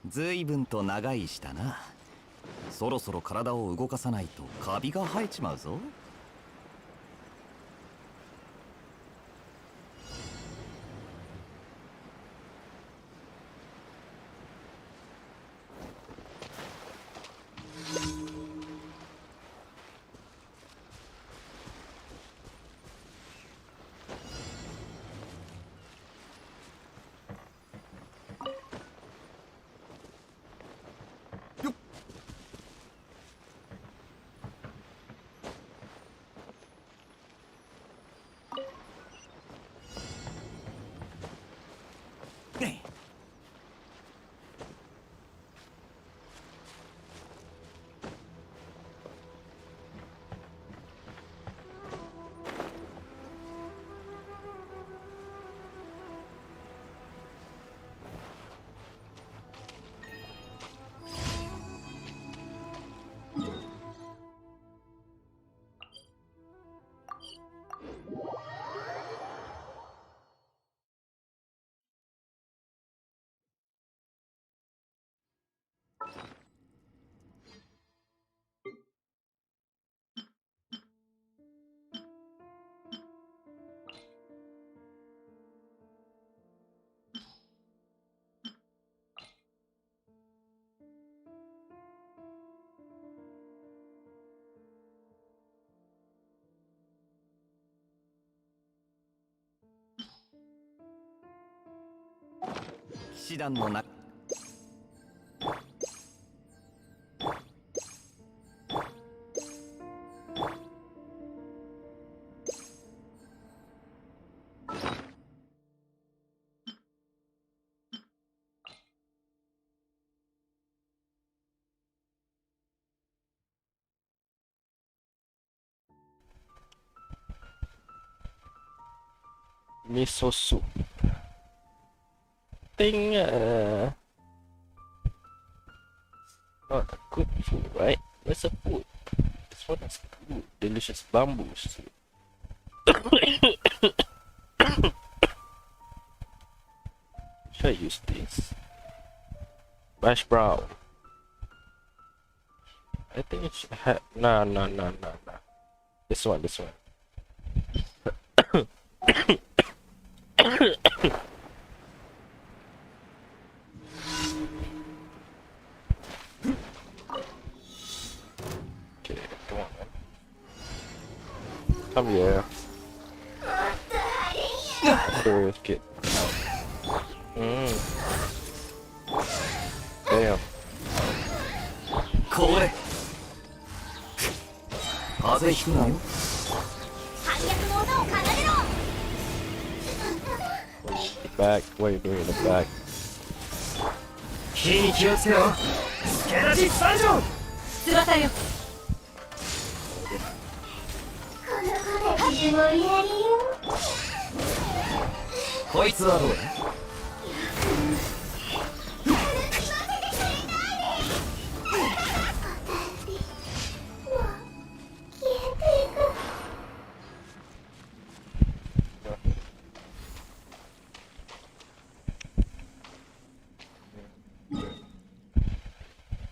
ずいぶんと長いしたな。そろそろ体を動かさないとカビが生えちまうぞ。騎士団の中味噌soup. Think not a good food, right? Where's the food? This one is good. Delicious bamboo soup. Should I use this? Bash brown. I think it should have. No. This one. Okay, come on, man. Come here. Curious kid. Damn. これ風邪ひくなよ。反逆の音を奏でろ。 The back. What are you doing in the back? 火に気をつけろ。助立ち参上。翼よ。この子で始まりやりよ。こいつはどうだ。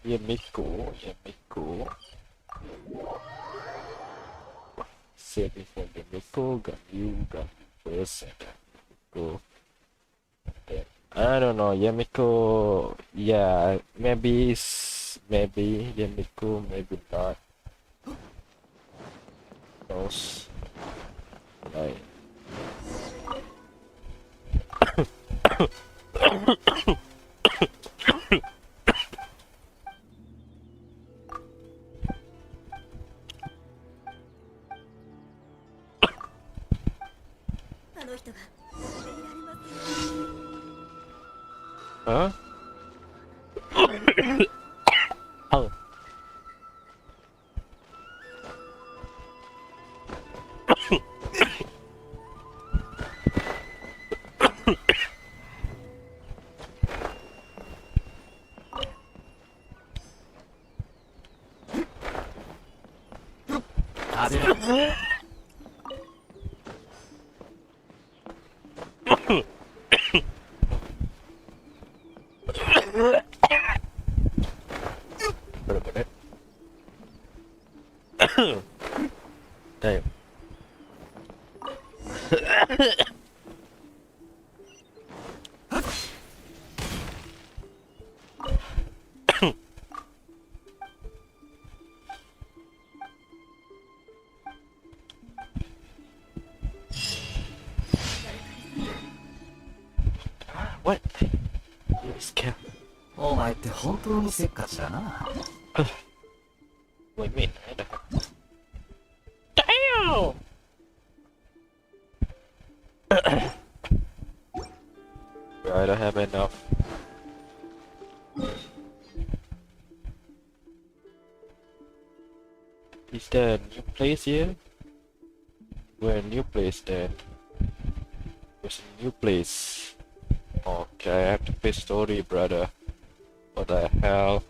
Yamiko. Saving for Yamiko, ganyu first, and then Yamiko. Then, I don't know, Yamiko. Yeah, maybe Yamiko, maybe not. Knows. Right. Huh? Oh. What? You scared? お前って本当にせっかちだな。 What do you mean? Damn! I don't have enough. Is there a new place here? Where a new place then? There's a new place. Okay, I have to play story, brother. What the hell?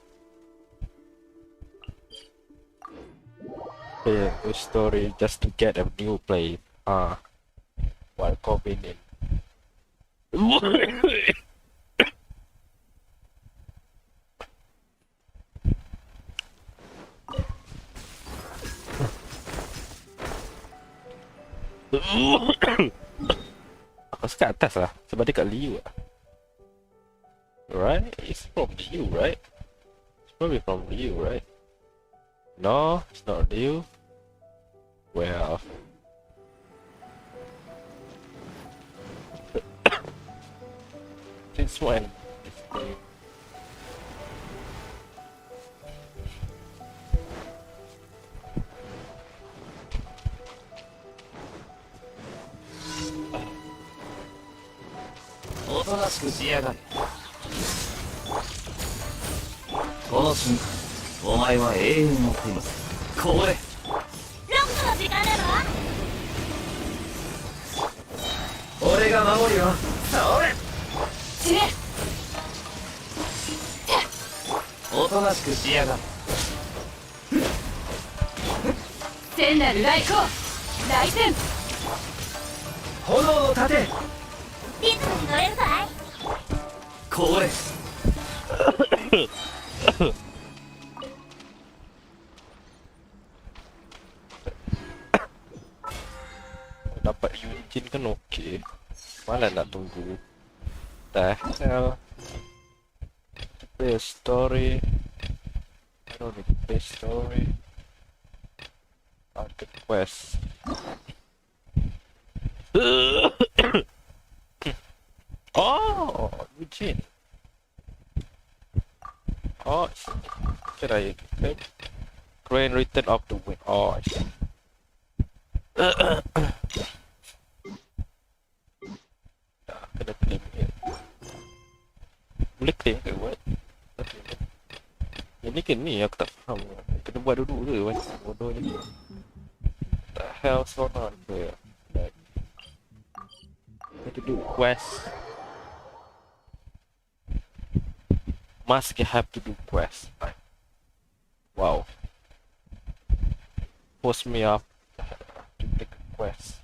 Play a new story just to get a new place. While convenient. 'Aku kat atas lah sebab dia kat Liu lah. Right? It's from Liu, right? It's probably from Liu, right? No, it's not Liu. Well, this one is Liu. おとなしくしやがれ。この瞬間お前は永遠の手にこれ。ロックの時間だろ。俺が守るよ。それ。死ね。おとなしくしやがれ。聖なる来光来戦。炎の盾。リズムに乗れるかい。これ。Dapat Yunjin kan okey. Malah nak tunggu. The hell. To play a story. I don't need to play story. Market quest. Oh, Yunjin. Oh, can I get Grand Return of the Wind? Oh, I see. Kena claim ni. Boleh claim ke what? Yang ni kan ni aku tak faham. Kena buat dulu ke macam bodoh ni. The hell's going on here? Like, need to do quest. Must have to do quest. Like, wow. Force me off to take a quest.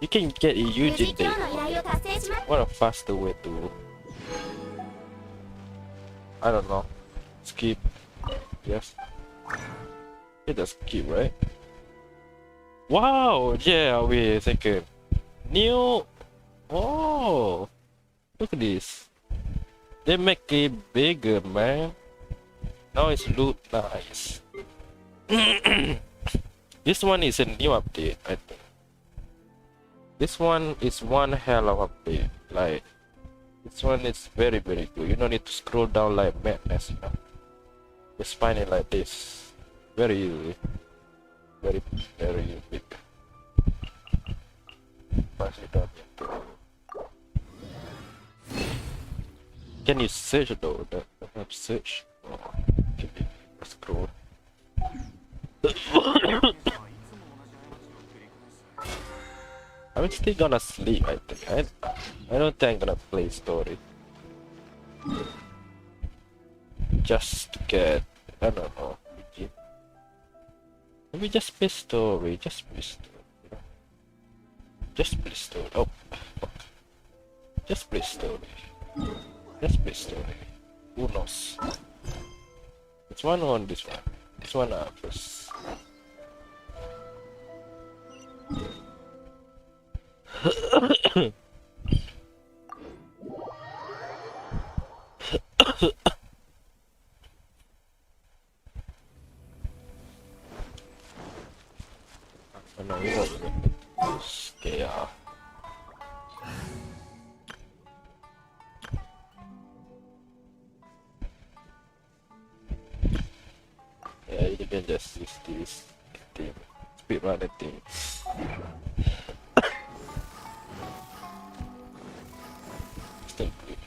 You can get a Yujin day. What a faster way to, I don't know, skip. Yes. Yeah, that's skip, right? Wow, yeah, wait a second. New. Oh, look at this. They make it bigger, man. Now it's look nice. This one is a new update, I think. This one is one hell of update. Like, this one is very good. You don't need to scroll down like madness, you know. Just find it like this. Very easy. Very big. Pass it up. Can you search though? That have search. Oh, give me a scroll. I'm still gonna sleep, I think. I don't think I'm gonna play story. Just to get, I don't know. Maybe just play story, just play story. Just play story. Oh, fuck. Just play story. Just play story. Who knows? It's one on this one. This one first. Oh no, you won't. Okay, yeah, you can just use this thing, speedrunner thing. Still good.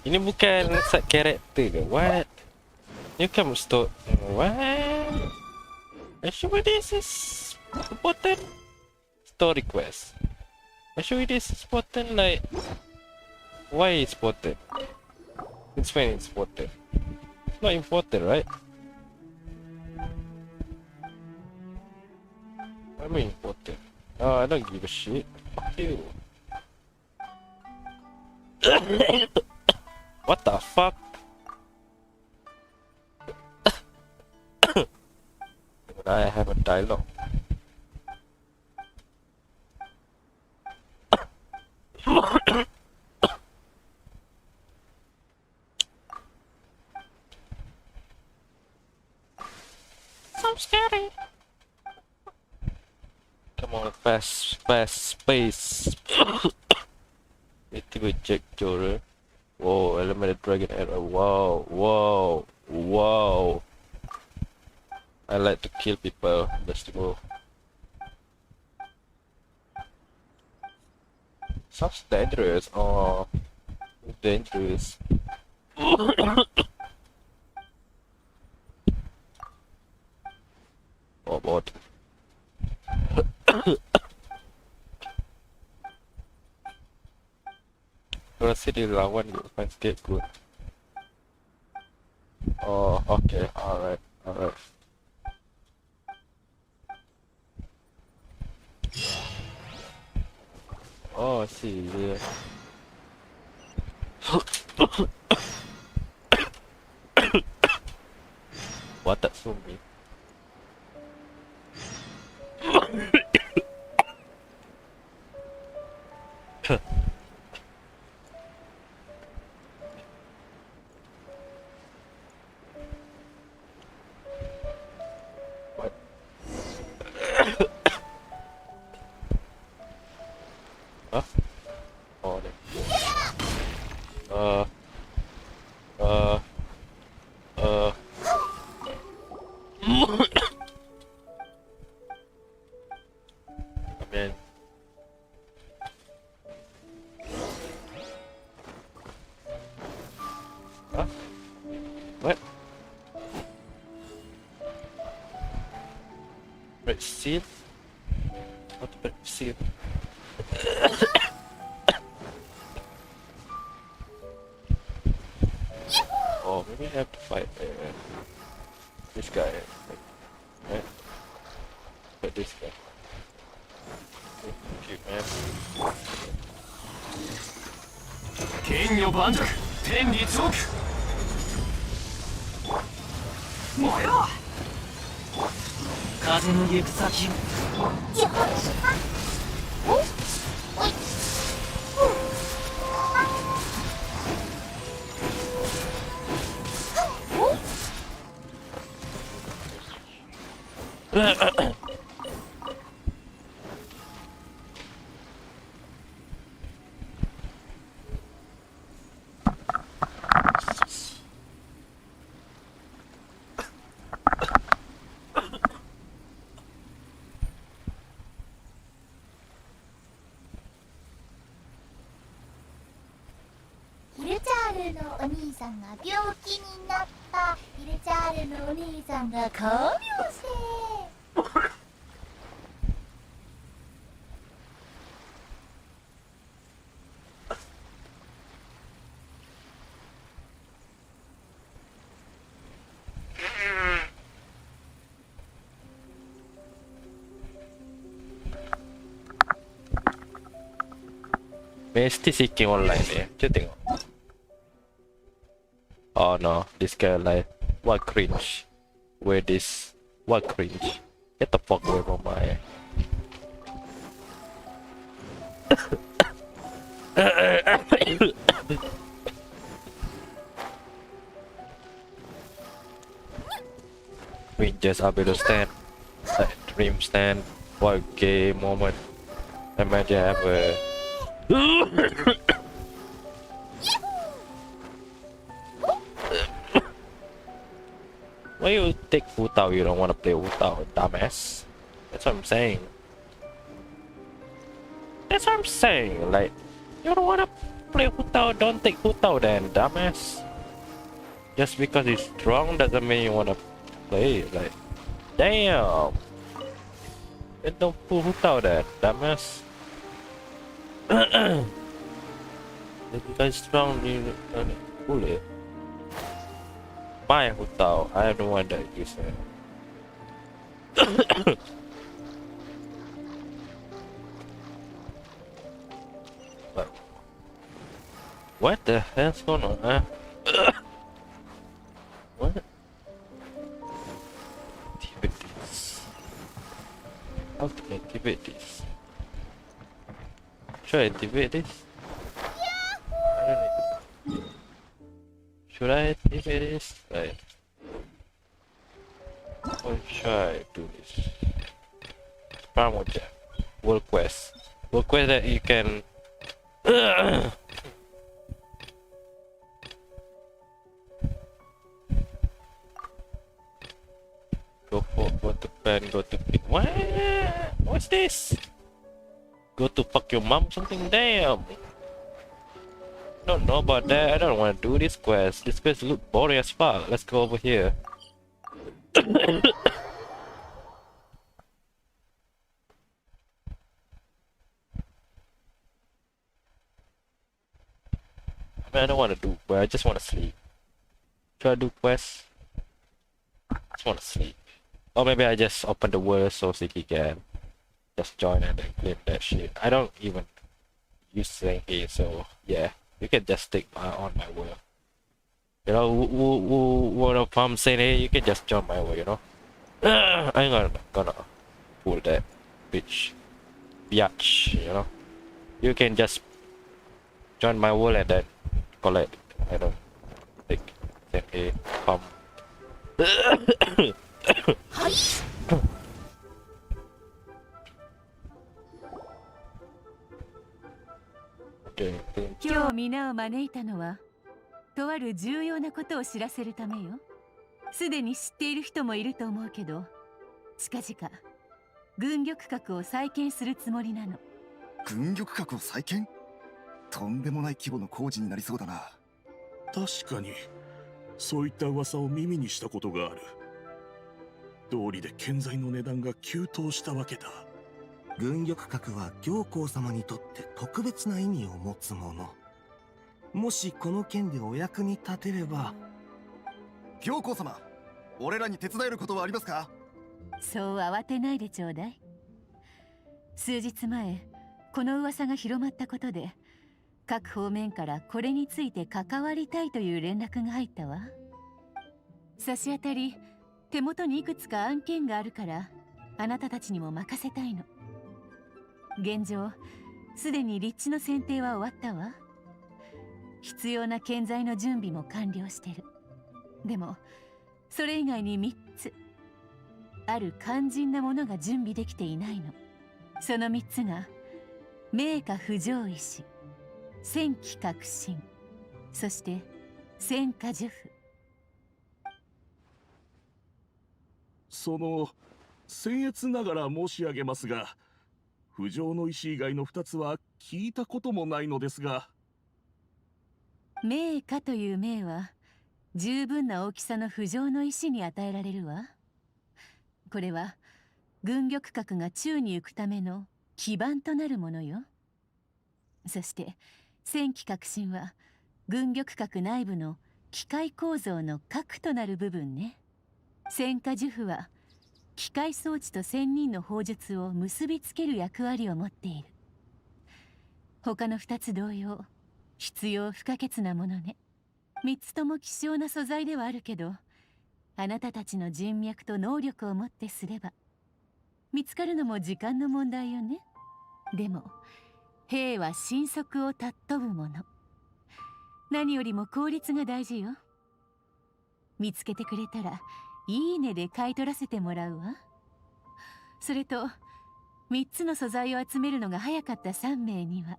Ini bukan side character ke? What? You come store. What? Actually, this is important. Store request. Actually, this is important. Like, why it's important? It's when it's important. It's not important, right? I mean important. Oh, I don't give a shit. Fuck you. What the fuck? I have a dialogue. So scary. Come on, fast space. Need to check Jorah. Whoa, elemental dragon arrow. Whoa. I like to kill people. Let's go. Sounds dangerous. Oh, dangerous. Oh, bot. Kalau sini lawan you find scapegoat. Oh, okay, alright. Oh, I see, yeah. What that so mean? What? Huh? Oh, there. Man. Huh? What? Red seal? What the red seal? Oh, maybe I have to fight this guy. Right? But this guy. Cute, man. 剣女盤石天理チョーク燃えろ風の行く先ヒルチャールのお兄さんが病気になった。ヒルチャールのお兄さんが看病してMesti seeking online ni. Cuba tengok. Oh no, this guy like what cringe. Where this? What cringe? Get the fuck away from my. We just able to stand. like dream stand for a gay moment. Imagine ever. Why you take Wu Tao? You don't want to play Wu Tao, dumbass. That's what I'm saying. That's what I'm saying. Like, you don't want to play Wu Tao, don't take Wu Tao then, dumbass. Just because he's strong doesn't mean you want to play. Like, damn. Then don't pull Wu Tao then, dumbass. If you guys strong, you don't pull it. My Wu Tao, I am the one that you said. But what the hell's going on, huh? What? Activate this. How to activate this? Should I activate this? I don't know. Should I activate this? Like, or should I do this? Pramoja. World quest. World quest that you can. Go to pen, go to pick. What? What's this? Go to fuck your mom something? Damn. Don't know about that. I don't want to do this quest. This quest look boring as fuck. Let's go over here. I don't want to do, but I just want to sleep. Should I do quests? I just want to sleep. Or maybe I just open the world so Siki can just join and then clip that shit. I don't even use senhe, so yeah. You can just stick on my world. You know, who from senhe, you can just join my world, you know? I'm gonna pull that bitch. Biatch, you know? You can just join my world and then collect, I don't think, senhe from.今日皆を招いたのはとある重要なことを知らせるためよ。すでに知っている人もいると思うけど、近々軍玉閣を再建するつもりなの。軍玉閣を再建？とんでもない規模の工事になりそうだな。確かにそういった噂を耳にしたことがある。道理で建材の値段が急騰したわけだ。軍玉閣は行幸様にとって特別な意味を持つもの。もしこの件でお役に立てれば。行幸様、俺らに手伝えることはありますか？そう慌てないでちょうだい。数日前この噂が広まったことで各方面からこれについて関わりたいという連絡が入ったわ。差し当たり手元にいくつか案件があるからあなたたちにも任せたいの。現状すでに立地の選定は終わったわ。必要な建材の準備も完了してる。でもそれ以外に3つある肝心なものが準備できていないの。その3つが名家不条石、戦機革新、そして戦火呪符。その僭越ながら申し上げますが、不浄の石以外の2つは聞いたこともないのですが。名家という名は十分な大きさの不浄の石に与えられるわ。これは軍玉閣が宙に浮くための基盤となるものよ。そして戦機革新は軍玉閣内部の機械構造の核となる部分ね。戦火呪符は機械装置と仙人の砲術を結びつける役割を持っている。他の2つ同様必要不可欠なものね。3つとも希少な素材ではあるけど、あなたたちの人脈と能力をもってすれば見つかるのも時間の問題よね。でも兵は神速を尊ぶもの。何よりも効率が大事よ。見つけてくれたらいいねで買い取らせてもらうわ。それと3つの素材を集めるのが早かった3名には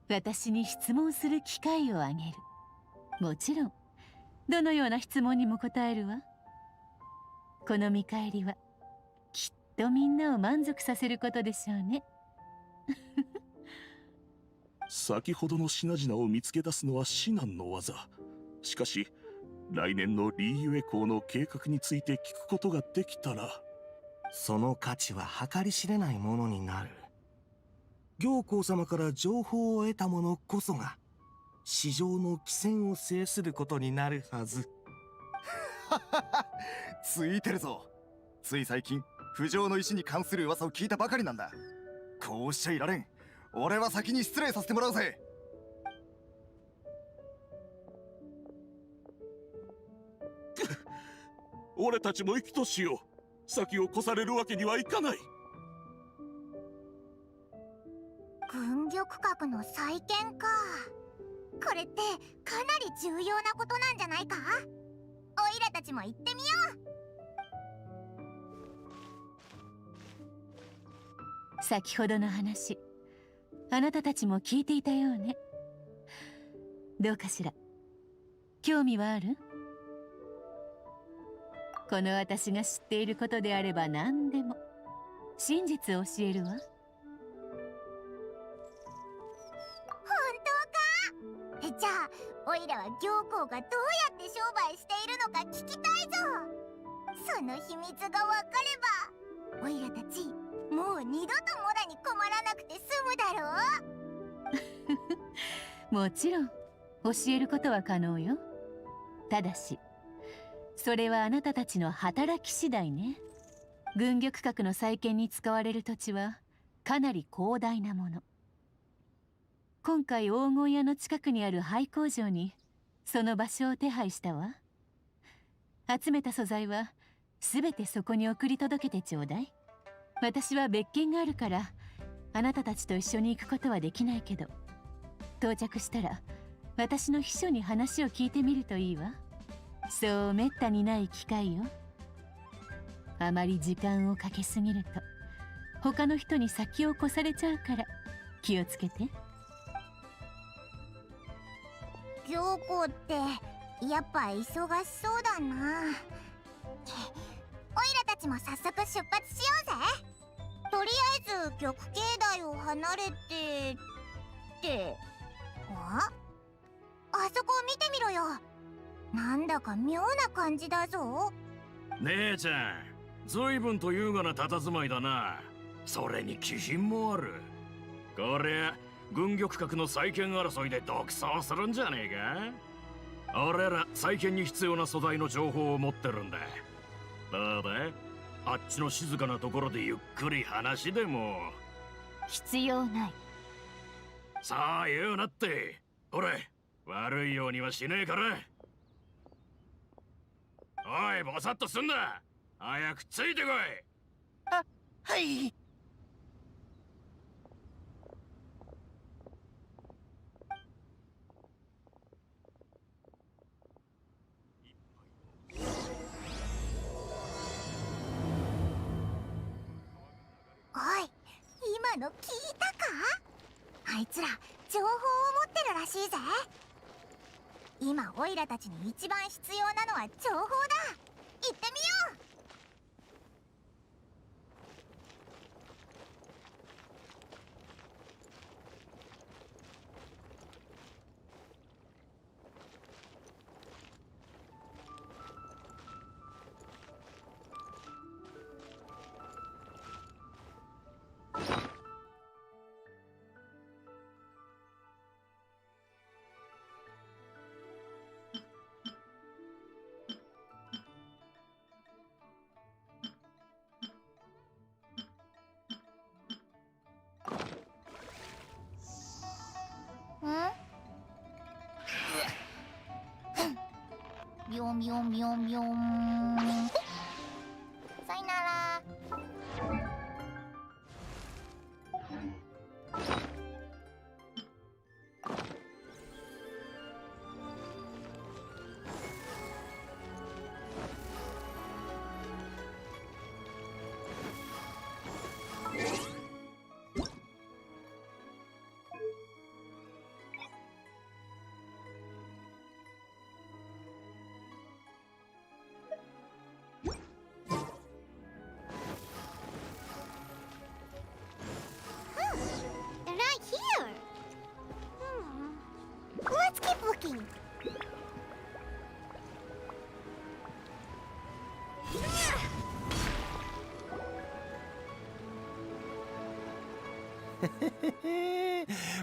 私に質問する機会をあげる。もちろんどのような質問にも答えるわ。この見返りはきっとみんなを満足させることでしょうね。先ほどの品々を見つけ出すのは至難の業。しかし来年のリーユエ港の計画について聞くことができたら、その価値は計り知れないものになる。行幸様から情報を得た者こそが市場の機先を制することになるはず。ついてるぞ。つい最近不浄の石に関する噂を聞いたばかりなんだ。こうしちゃいられん。俺は先に失礼させてもらうぜ。俺たちも生きとしよう。先を越されるわけにはいかない。軍玉閣の再建か。これってかなり重要なことなんじゃないか。おいらたちも行ってみよう。先ほどの話、あなたたちも聞いていたようね。どうかしら、興味はある？この私が知っていることであれば何でも真実を教えるわ。本当か？じゃあおいらは行幸がどうやって商売しているのか聞きたいぞ。その秘密がわかればおいらたちもう二度とモダに困らなくて済むだろう。もちろん教えることは可能よ。ただしそれはあなたたちの働き次第ね。軍玉閣の再建に使われる土地はかなり広大なもの。今回黄金屋の近くにある廃工場にその場所を手配したわ。集めた素材は全てそこに送り届けてちょうだい。私は別件があるからあなたたちと一緒に行くことはできないけど、到着したら私の秘書に話を聞いてみるといいわ。そうめったにない機会よ。あまり時間をかけすぎると他の人に先を越されちゃうから気をつけて。行幸ってやっぱ忙しそうだな。おいらたちも早速出発しようぜ。とりあえず玉境内を離れてってあそこを見てみろよ。なんだか妙な感じだぞ。姉ちゃん、随分と優雅な佇まいだな。それに気品もある。こりゃ軍玉閣の再建争いで独走するんじゃねえか。俺ら再建に必要な素材の情報を持ってるんだ。どうだ、あっちの静かなところでゆっくり話でも。必要ない。さあ言うなって。ほれ、悪いようにはしねえから。おい、ぼさっとすんな。早くついてこい。はい。おい、今の聞いたか？あいつら情報を持ってるらしいぜ。今オイラたちに一番必要なのは情報だ。行ってみよう。ビョンビョンビョンビョン。さよなら。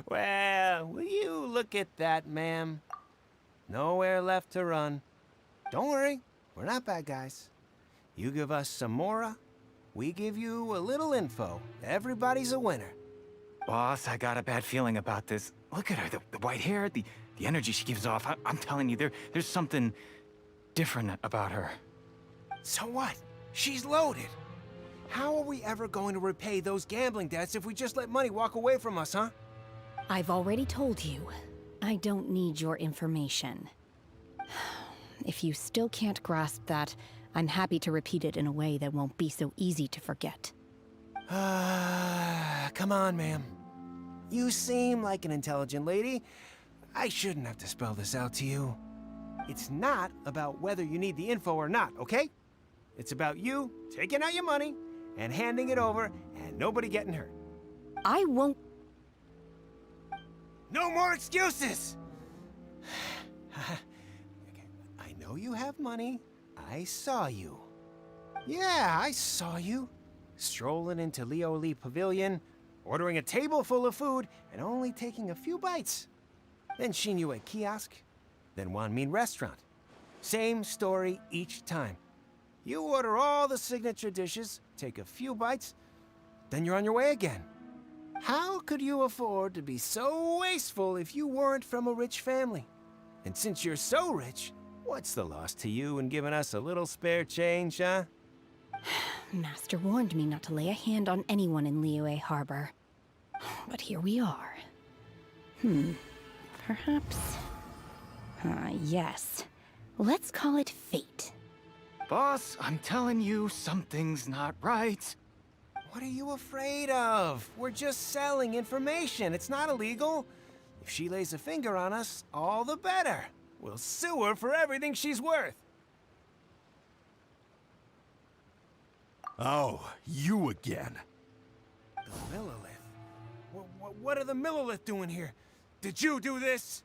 Well, will you look at that, ma'am? Nowhere left to run. Don't worry, we're not bad guys. You give us some mora, we give you a little info. Everybody's a winner. Boss, I got a bad feeling about this. Look at her, the white hair, the energy she gives off. I'm telling you, there's something different about her. So what? She's loaded. How are we ever going to repay those gambling debts if we just let money walk away from us, huh? I've already told you, I don't need your information. If you still can't grasp that, I'm happy to repeat it in a way that won't be so easy to forget. Come on, ma'am. You seem like an intelligent lady. I shouldn't have to spell this out to you. It's not about whether you need the info or not, okay? It's about you taking out your money and handing it over and nobody getting hurt. I won't... No more excuses! Okay, I know you have money. I saw you. Yeah, I saw you. Strolling into Leo Lee Pavilion, ordering a table full of food, and only taking a few bites. Then Shinyu at kiosk, then Wanmin restaurant. Same story each time. You order all the signature dishes, take a few bites, then you're on your way again. How could you afford to be so wasteful if you weren't from a rich family? And since you're so rich, what's the loss to you in giving us a little spare change, huh? Master warned me not to lay a hand on anyone in Liyue Harbor. But here we are. Perhaps... yes. Let's call it fate. Boss, I'm telling you, something's not right. What are you afraid of? We're just selling information. It's not illegal. If she lays a finger on us, all the better. We'll sue her for everything she's worth. Oh, you again. The Millilith? What are the Millilith doing here? Did you do this?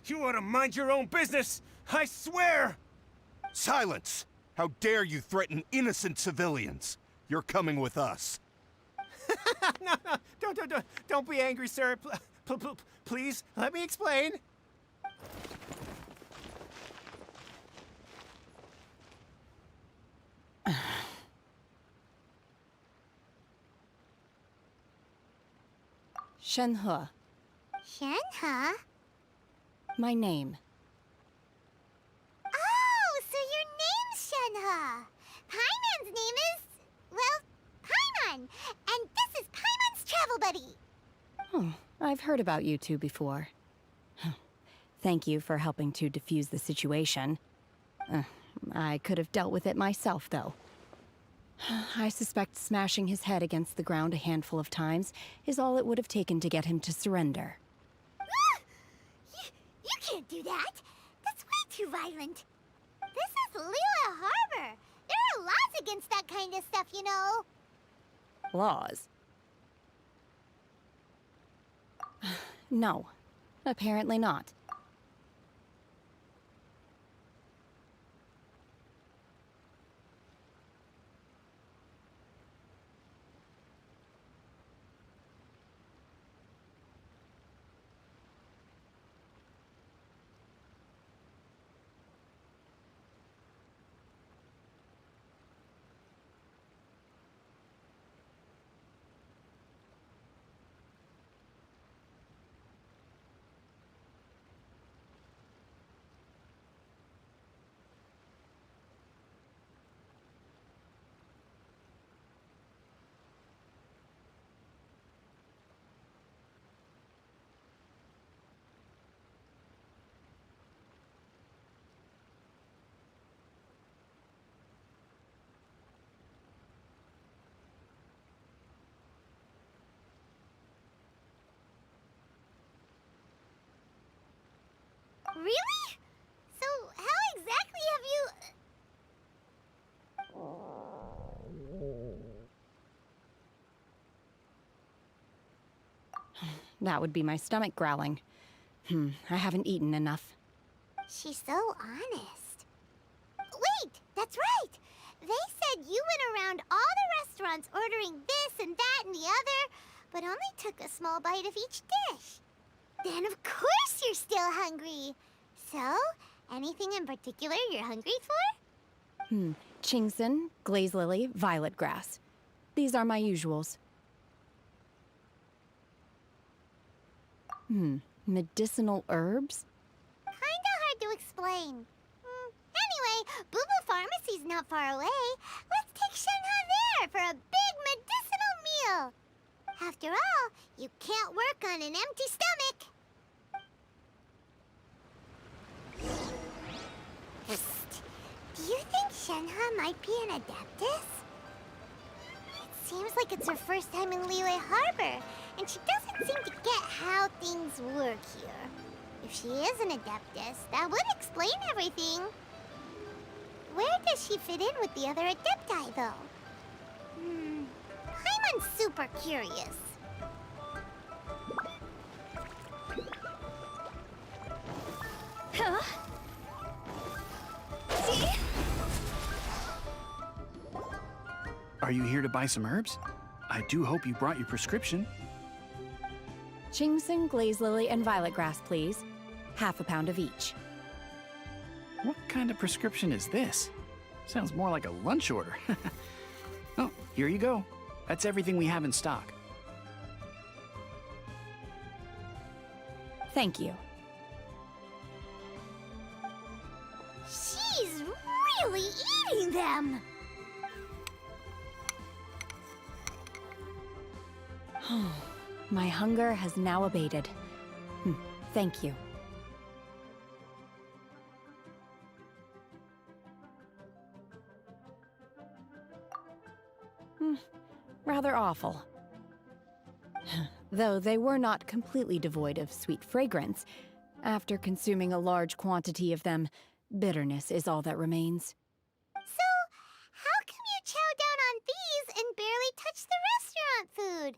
You ought to mind your own business, I swear! Silence! How dare you threaten innocent civilians? You're coming with us. No, don't be angry, sir. Please, let me explain. Senhe, Senhe? my name. Oh, so your name's Senhe. Paimon's name is... well, Paimon. And this is Paimon's travel buddy. Oh, I've heard about you two before. Thank you for helping to defuse the situation. I could have dealt with it myself, though. I suspect smashing his head against the ground a handful of times is all it would have taken to get him to surrender. You can't do that. That's way too violent. This is Liyue Harbor. There are laws against that kind of stuff, you know. Laws? No, apparently not. Really? So, how exactly have you... That would be my stomach growling. I haven't eaten enough. She's so honest. Wait, that's right! They said you went around all the restaurants ordering this and that and the other, but only took a small bite of each dish. Then of course you're still hungry. So, anything in particular you're hungry for? Chingson, glaze lily, violet grass. These are my usuals. Medicinal herbs? Kinda hard to explain. Anyway, Boo Boo Pharmacy's not far away. Let's take Senhe there for a big medicinal meal. After all, you can't work on an empty stomach. Psst. Do you think Senhe might be an Adeptus? It seems like it's her first time in Liyue Harbor, and she doesn't seem to get how things work here. If she is an Adeptus, that would explain everything. Where does she fit in with the other Adepti, though? Paimon's super curious. Huh? Are you here to buy some herbs? I do hope you brought your prescription. Chingson, glaze lily, and violet grass, please. Half a pound of each. What kind of prescription is this? Sounds more like a lunch order. Oh, here you go. That's everything we have in stock. Thank you. She's really eating them! My hunger has now abated. Thank you. Rather awful. Though they were not completely devoid of sweet fragrance, after consuming a large quantity of them, bitterness is all that remains. So, how come you chow down on these and barely touch the restaurant food?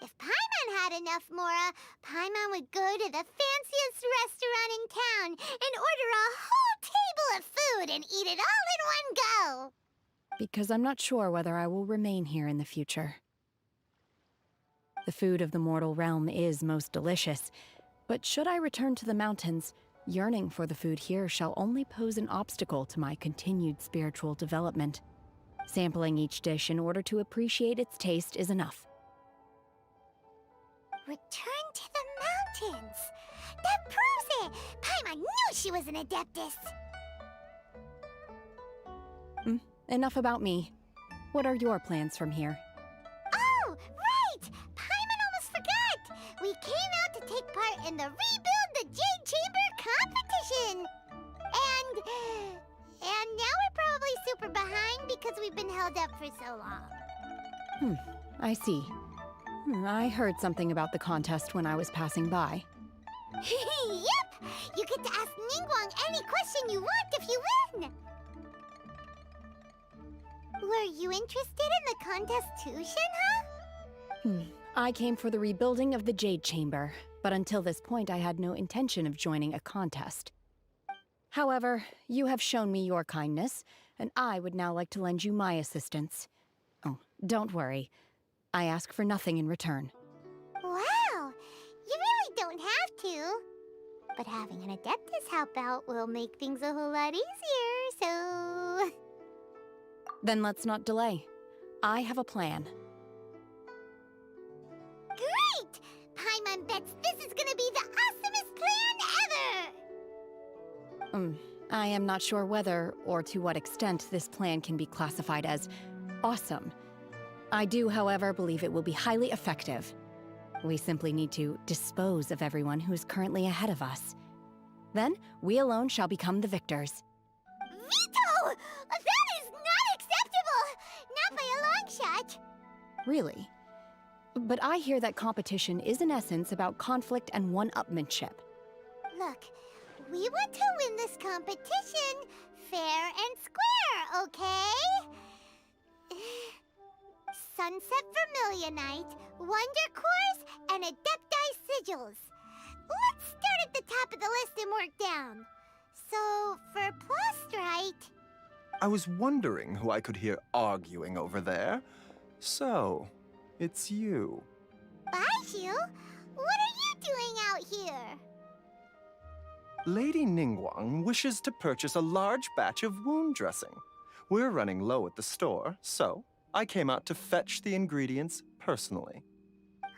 If Paimon had enough mora, Paimon would go to the fanciest restaurant in town and order a whole table of food and eat it all in one go. Because I'm not sure whether I will remain here in the future. The food of the mortal realm is most delicious, but should I return to the mountains, yearning for the food here shall only pose an obstacle to my continued spiritual development. Sampling each dish in order to appreciate its taste is enough. Return to the mountains! That proves it! Paimon knew she was an Adeptus! Enough about me. What are your plans from here? Oh, right! Paimon almost forgot! We came out to take part in the Rebuild the Jade Chamber competition! And now we're probably super behind because we've been held up for so long. I see. I heard something about the contest when I was passing by. Yep! You get to ask Ningguang any question you want if you win! Were you interested in the contest too, Senhe? I came for the rebuilding of the Jade Chamber, but until this point I had no intention of joining a contest. However, you have shown me your kindness, and I would now like to lend you my assistance. Oh, don't worry. I ask for nothing in return. Wow! You really don't have to. But having an Adeptus help out will make things a whole lot easier, so... Then let's not delay. I have a plan. Great! Paimon bets this is gonna be the awesomest plan ever! I am not sure whether or to what extent this plan can be classified as awesome. I do, however, believe it will be highly effective. We simply need to dispose of everyone who is currently ahead of us. Then, we alone shall become the victors. Veto! That is not acceptable! Not by a long shot! Really? But I hear that competition is in essence about conflict and one-upmanship. Look, we want to win this competition fair and square, okay? Sunset Vermilionite, Wonder Cores, and Adepti Sigils. Let's start at the top of the list and work down. So, for Plustrite... I was wondering who I could hear arguing over there. So, It's you. Baishu? What are you doing out here? Lady Ningguang wishes to purchase a large batch of wound dressing. We're running low at the store, so I came out to fetch the ingredients personally.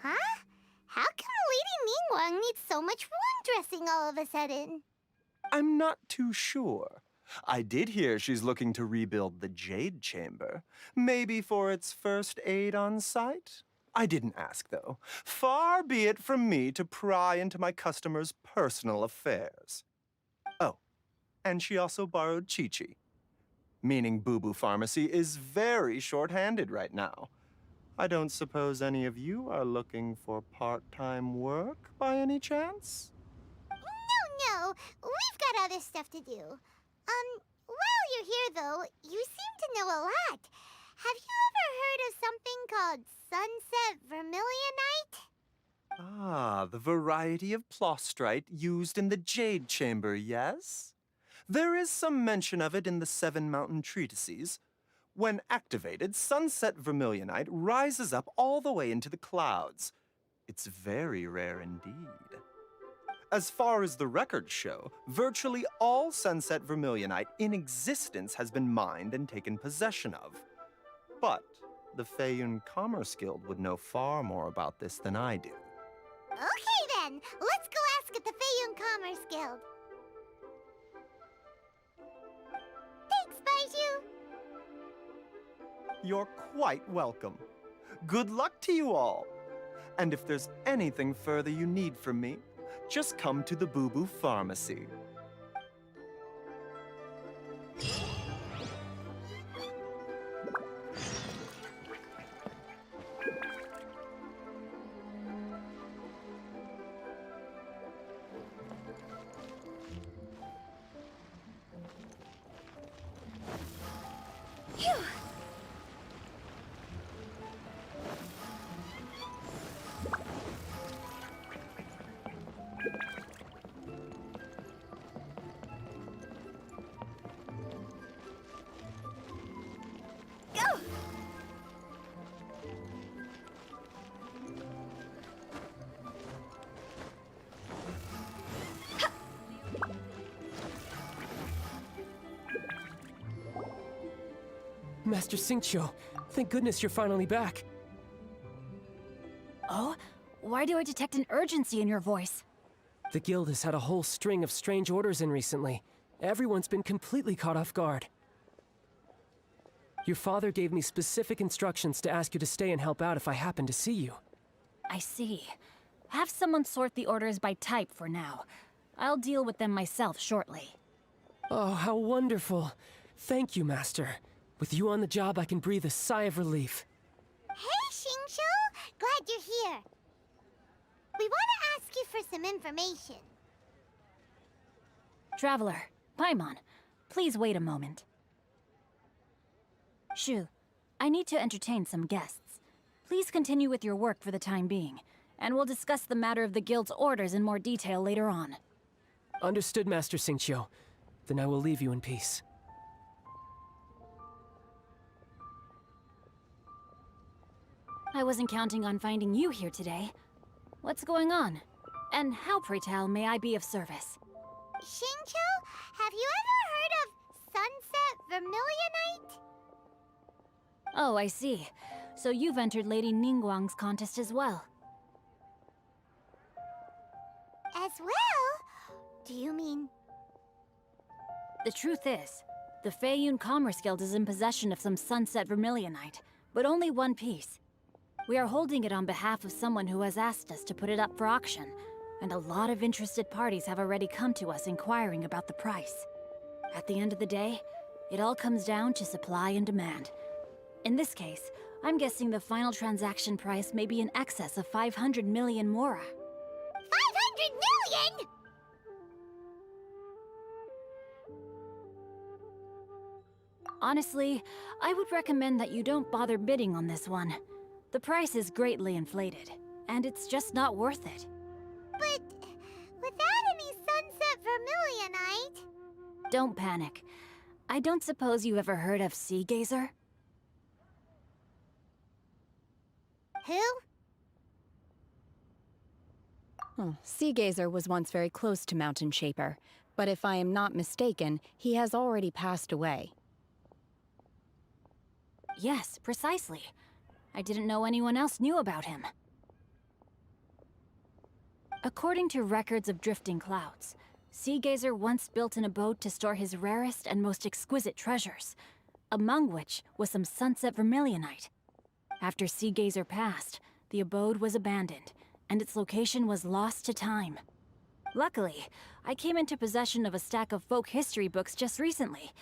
Huh? How come Lady Ningguang needs so much wound dressing all of a sudden? I'm not too sure. I did hear she's looking to rebuild the Jade Chamber. Maybe for its first aid on site? I didn't ask, though. Far be it from me to pry into my customers' personal affairs. Oh, and she also borrowed Chi-Chi. Meaning Boo Boo Pharmacy is very short-handed right now. I don't suppose any of you are looking for part-time work by any chance? No, we've got other stuff to do. While you're here though, you seem to know a lot. Have you ever heard of something called sunset vermilionite? Ah, the variety of plostrite used in the Jade Chamber, yes? There is some mention of it in the Seven Mountain Treatises. When activated, sunset vermilionite rises up all the way into the clouds. It's very rare indeed. As far as the records show, virtually all sunset vermilionite in existence has been mined and taken possession of. But the Feiyun Commerce Guild would know far more about this than I do. Okay then, let's go ask at the Feiyun Commerce Guild. Thanks, Baishu. You're quite welcome. Good luck to you all. And if there's anything further you need from me, just come to the Boo Boo Pharmacy. Phew. Master Xingqiu, thank goodness you're finally back. Oh? Why do I detect an urgency in your voice? The guild has had a whole string of strange orders in recently. Everyone's been completely caught off guard. Your father gave me specific instructions to ask you to stay and help out if I happen to see you. I see. Have someone sort the orders by type for now. I'll deal with them myself shortly. Oh, how wonderful. Thank you, Master. With you on the job, I can breathe a sigh of relief. Hey, Xingqiu! Glad you're here. We want to ask you for some information. Traveler, Paimon, please wait a moment. Shu, I need to entertain some guests. Please continue with your work for the time being, and we'll discuss the matter of the guild's orders in more detail later on. Understood, Master Xingqiu. Then I will leave you in peace. I wasn't counting on finding you here today. What's going on? And how, pray tell, may I be of service? Xingqiu, have you ever heard of sunset vermilionite? Oh, I see. So you've entered Lady Ningguang's contest as well. As well? Do you mean... The truth is, the Feiyun Commerce Guild is in possession of some sunset vermilionite, but only one piece. We are holding it on behalf of someone who has asked us to put it up for auction, and a lot of interested parties have already come to us inquiring about the price. At the end of the day, it all comes down to supply and demand. In this case, I'm guessing the final transaction price may be in excess of 500 million mora. 500 million?! Honestly, I would recommend that you don't bother bidding on this one. The price is greatly inflated, and it's just not worth it. But without any sunset vermilionite... Don't panic. I don't suppose you ever heard of Sea Gazer? Who? Oh, Sea Gazer was once very close to Mountain Shaper, but if I am not mistaken, he has already passed away. Yes, precisely. I didn't know anyone else knew about him. According to records of drifting clouds, Sea Gazer once built an abode to store his rarest and most exquisite treasures, among which was some sunset vermilionite. After Sea Gazer passed, the abode was abandoned, and its location was lost to time. Luckily, I came into possession of a stack of folk history books just recently.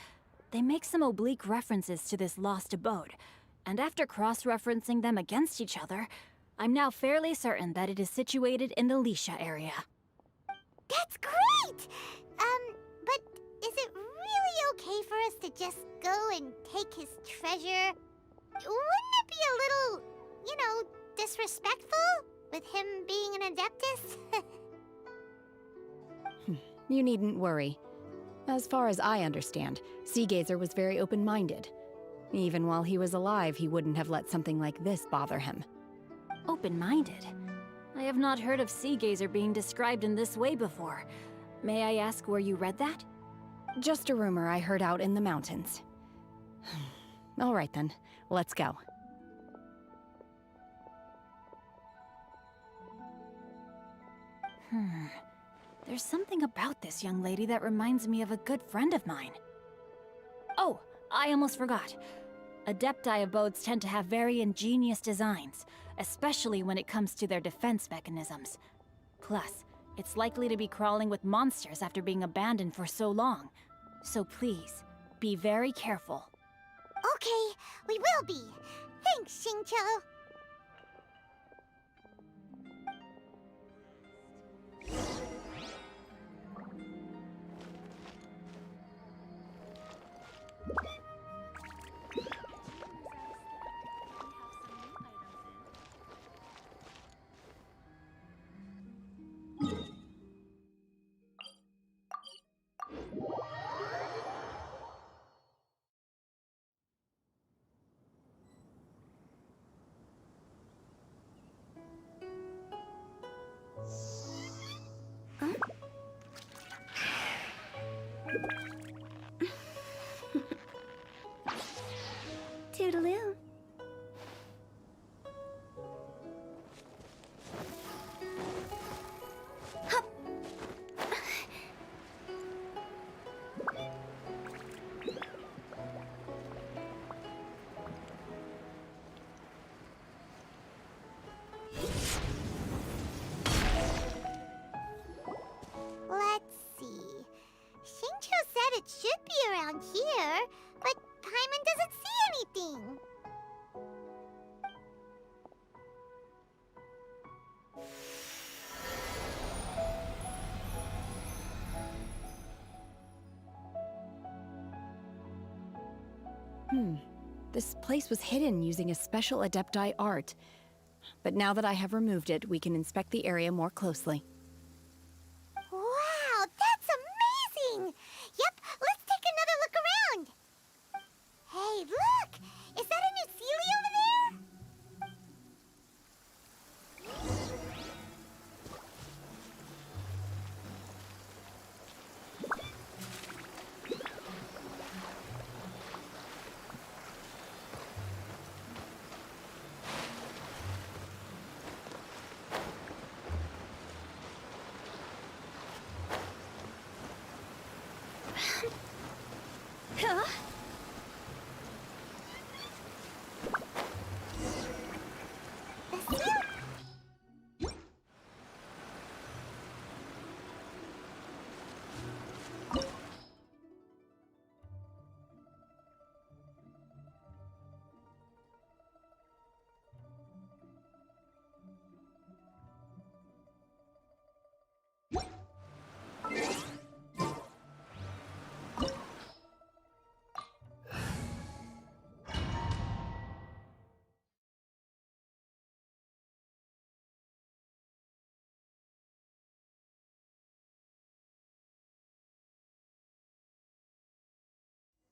They make some oblique references to this lost abode, and after cross-referencing them against each other, I'm now fairly certain that it is situated in the Lisha area. That's great! But is it really okay for us to just go and take his treasure? Wouldn't it be a little, disrespectful with him being an Adeptus? You needn't worry. As far as I understand, Sea Gazer was very open-minded. Even while he was alive, he wouldn't have let something like this bother him. Open-minded? I have not heard of Sea Gazer being described in this way before. May I ask where you read that? Just a rumor I heard out in the mountains. All right then, let's go. There's something about this young lady that reminds me of a good friend of mine. Oh, I almost forgot. Adepti abodes tend to have very ingenious designs, especially when it comes to their defense mechanisms. Plus, it's likely to be crawling with monsters after being abandoned for so long. So please, be very careful. Okay, we will be. Thanks, Xingqiu. Toodaloo. Hup. Let's see. Xingqiu said it should be around here, but Paimon doesn't see anything. This place was hidden using a special Adepti art. But now that I have removed it, we can inspect the area more closely. Wow, that's amazing! Yep, let's take another look around. Hey, look! Is that a new Sealy over there? Huh? The seal?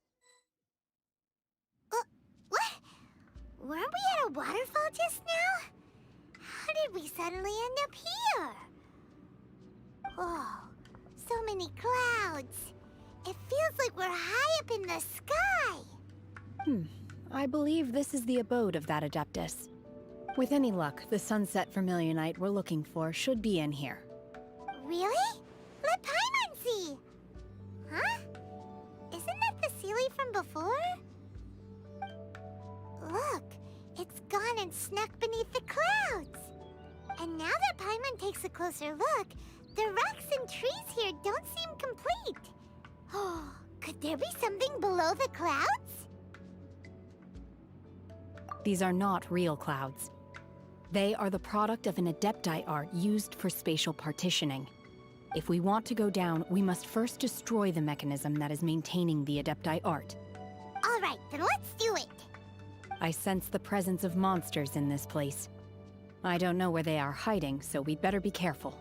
What? Weren't we at a waterfall just now? did we suddenly end up here? Oh, so many clouds. It feels like we're high up in the sky. I believe this is the abode of that Adeptus. With any luck, the sunset vermilionite we're looking for should be in here. Really? Let Paimon see! Huh? Isn't that the Sealy from before? Look, it's gone and snuck beneath the clouds. And now that Paimon takes a closer look, the rocks and trees here don't seem complete. Oh, could there be something below the clouds? These are not real clouds. They are the product of an Adepti art used for spatial partitioning. If we want to go down, we must first destroy the mechanism that is maintaining the Adepti art. All right, then let's do it. I sense the presence of monsters in this place. I don't know where they are hiding, so we'd better be careful.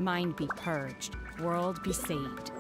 Mind be purged, world be saved.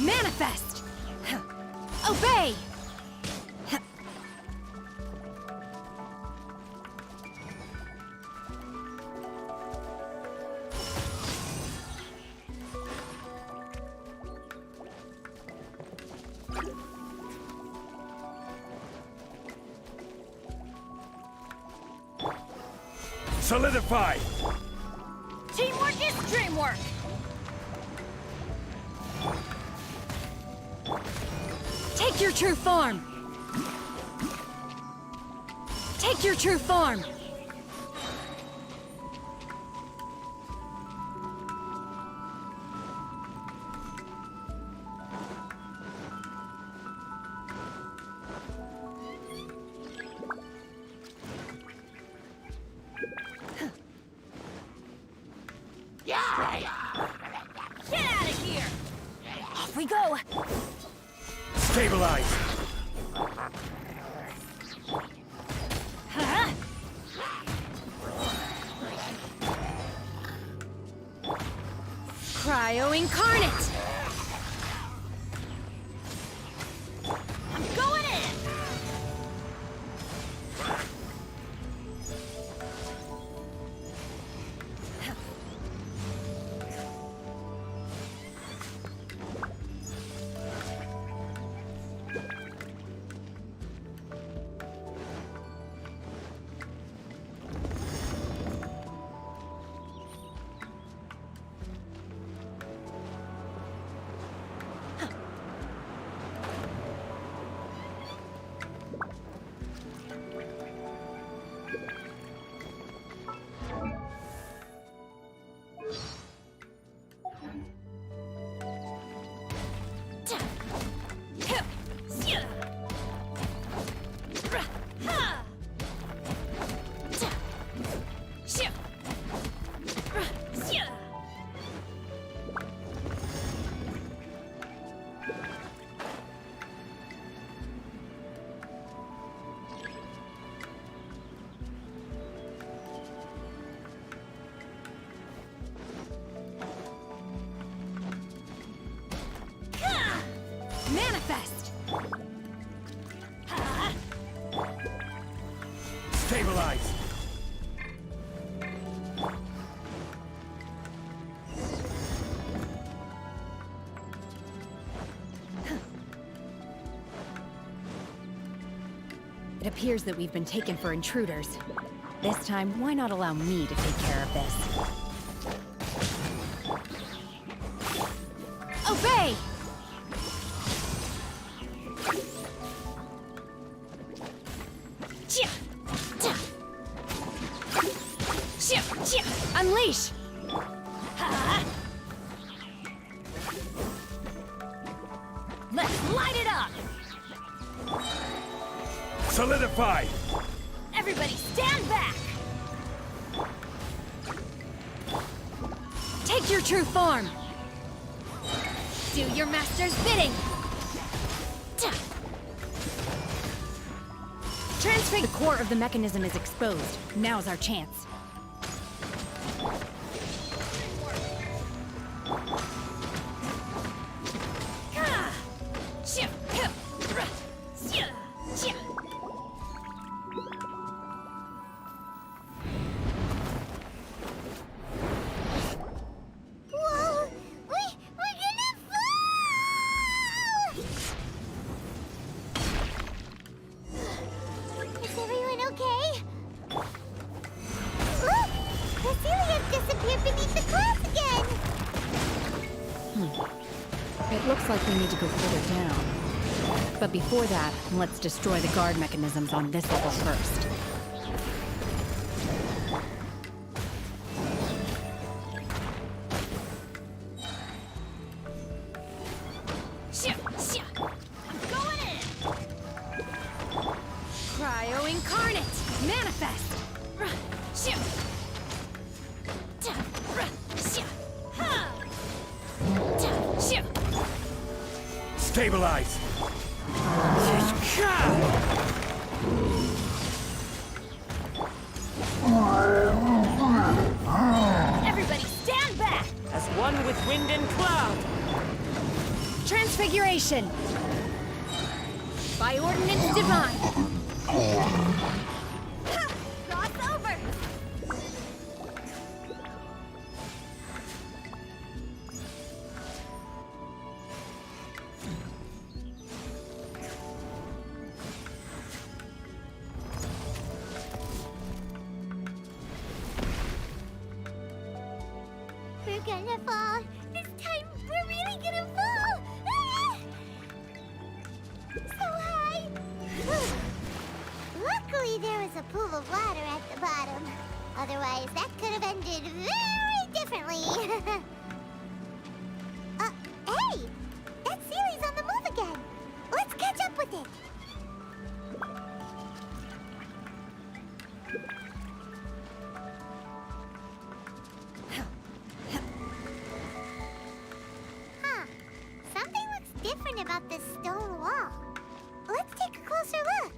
Manifest! Obey! Solidify! Teamwork is dreamwork! Take your true form! Take your true form! Get out of here! Off we go! Stabilize! Huh? Cryo Incarnate! I'm going in! Manifest! Stabilize! It appears that we've been taken for intruders. This time, why not allow me to take care of this? Obey! Unleash! Let's light it up! Solidify! Everybody stand back! Take your true form! Do your master's bidding! Transfix! The core of the mechanism is exposed. Now's our chance. It looks like we need to go further down. But before that, let's destroy the guard mechanisms on this level first. I'm going in! Cryo Incarnate! Manifest! Stabilize! Everybody stand back! As one with wind and cloud. Transfiguration! By ordinance divine! Ha! Cross over! We're gonna fall. This time, we're really gonna fall. Ah! So high. Luckily, there was a pool of water at the bottom. Otherwise, that could have ended very differently. Hey! That Sealy's on the move again. Let's catch up with it. Huh. Something looks different about this stone wall. Let's take a closer look.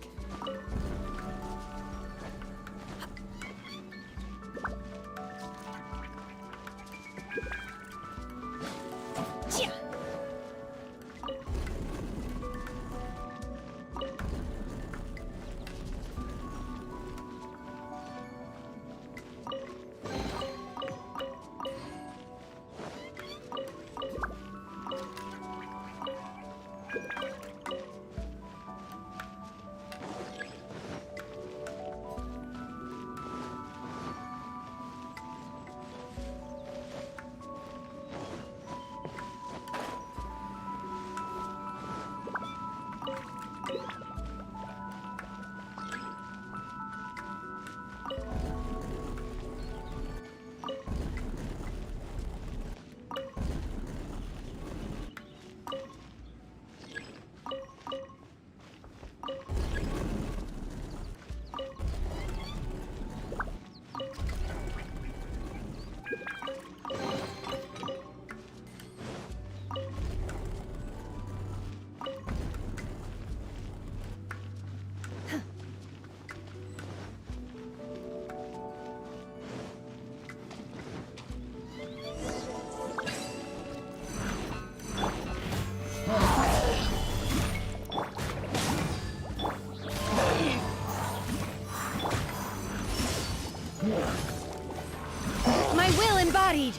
My will embodied!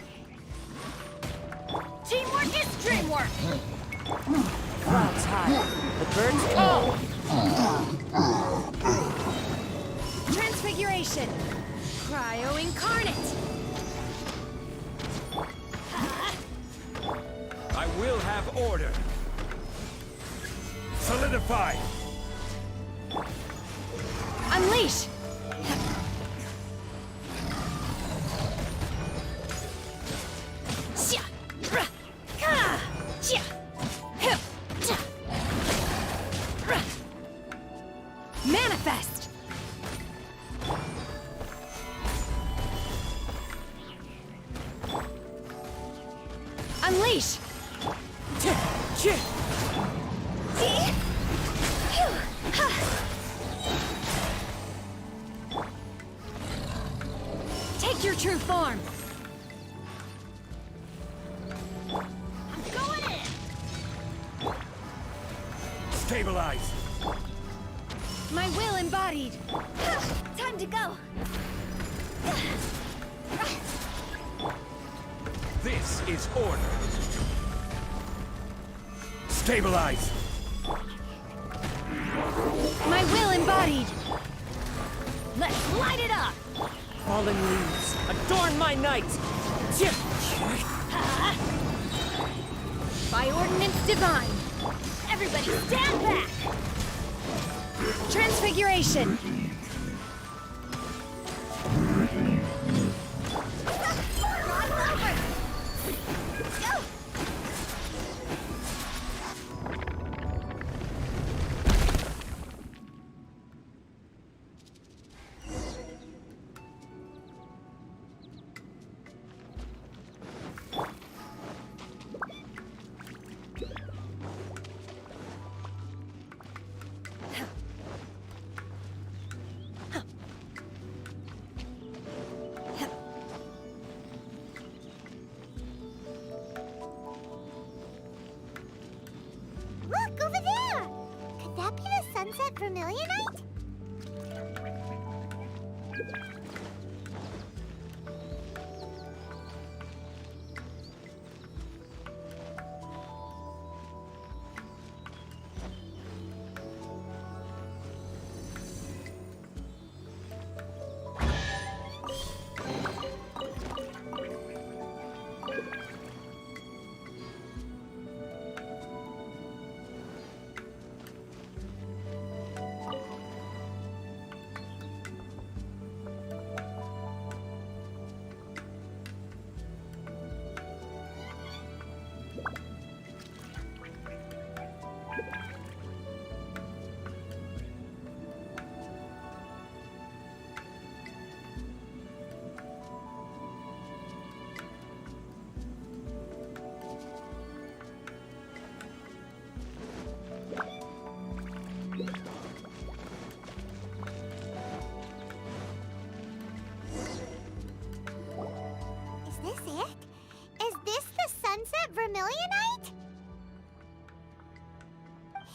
Teamwork is dreamwork! Clouds high, the birds call. Transfiguration! Cryo incarnate! I will have order. Solidify. Unleash! Manifest! Unleash! Take your true form! I'm going in! Stabilize. My will embodied! Time to go! This is order. Stabilize. My will embodied! Let's light it up! Fallen leaves, adorn my night! By ordinance divine! Everybody stand back! Transfiguration! Is this it? Is this the sunset vermilionite?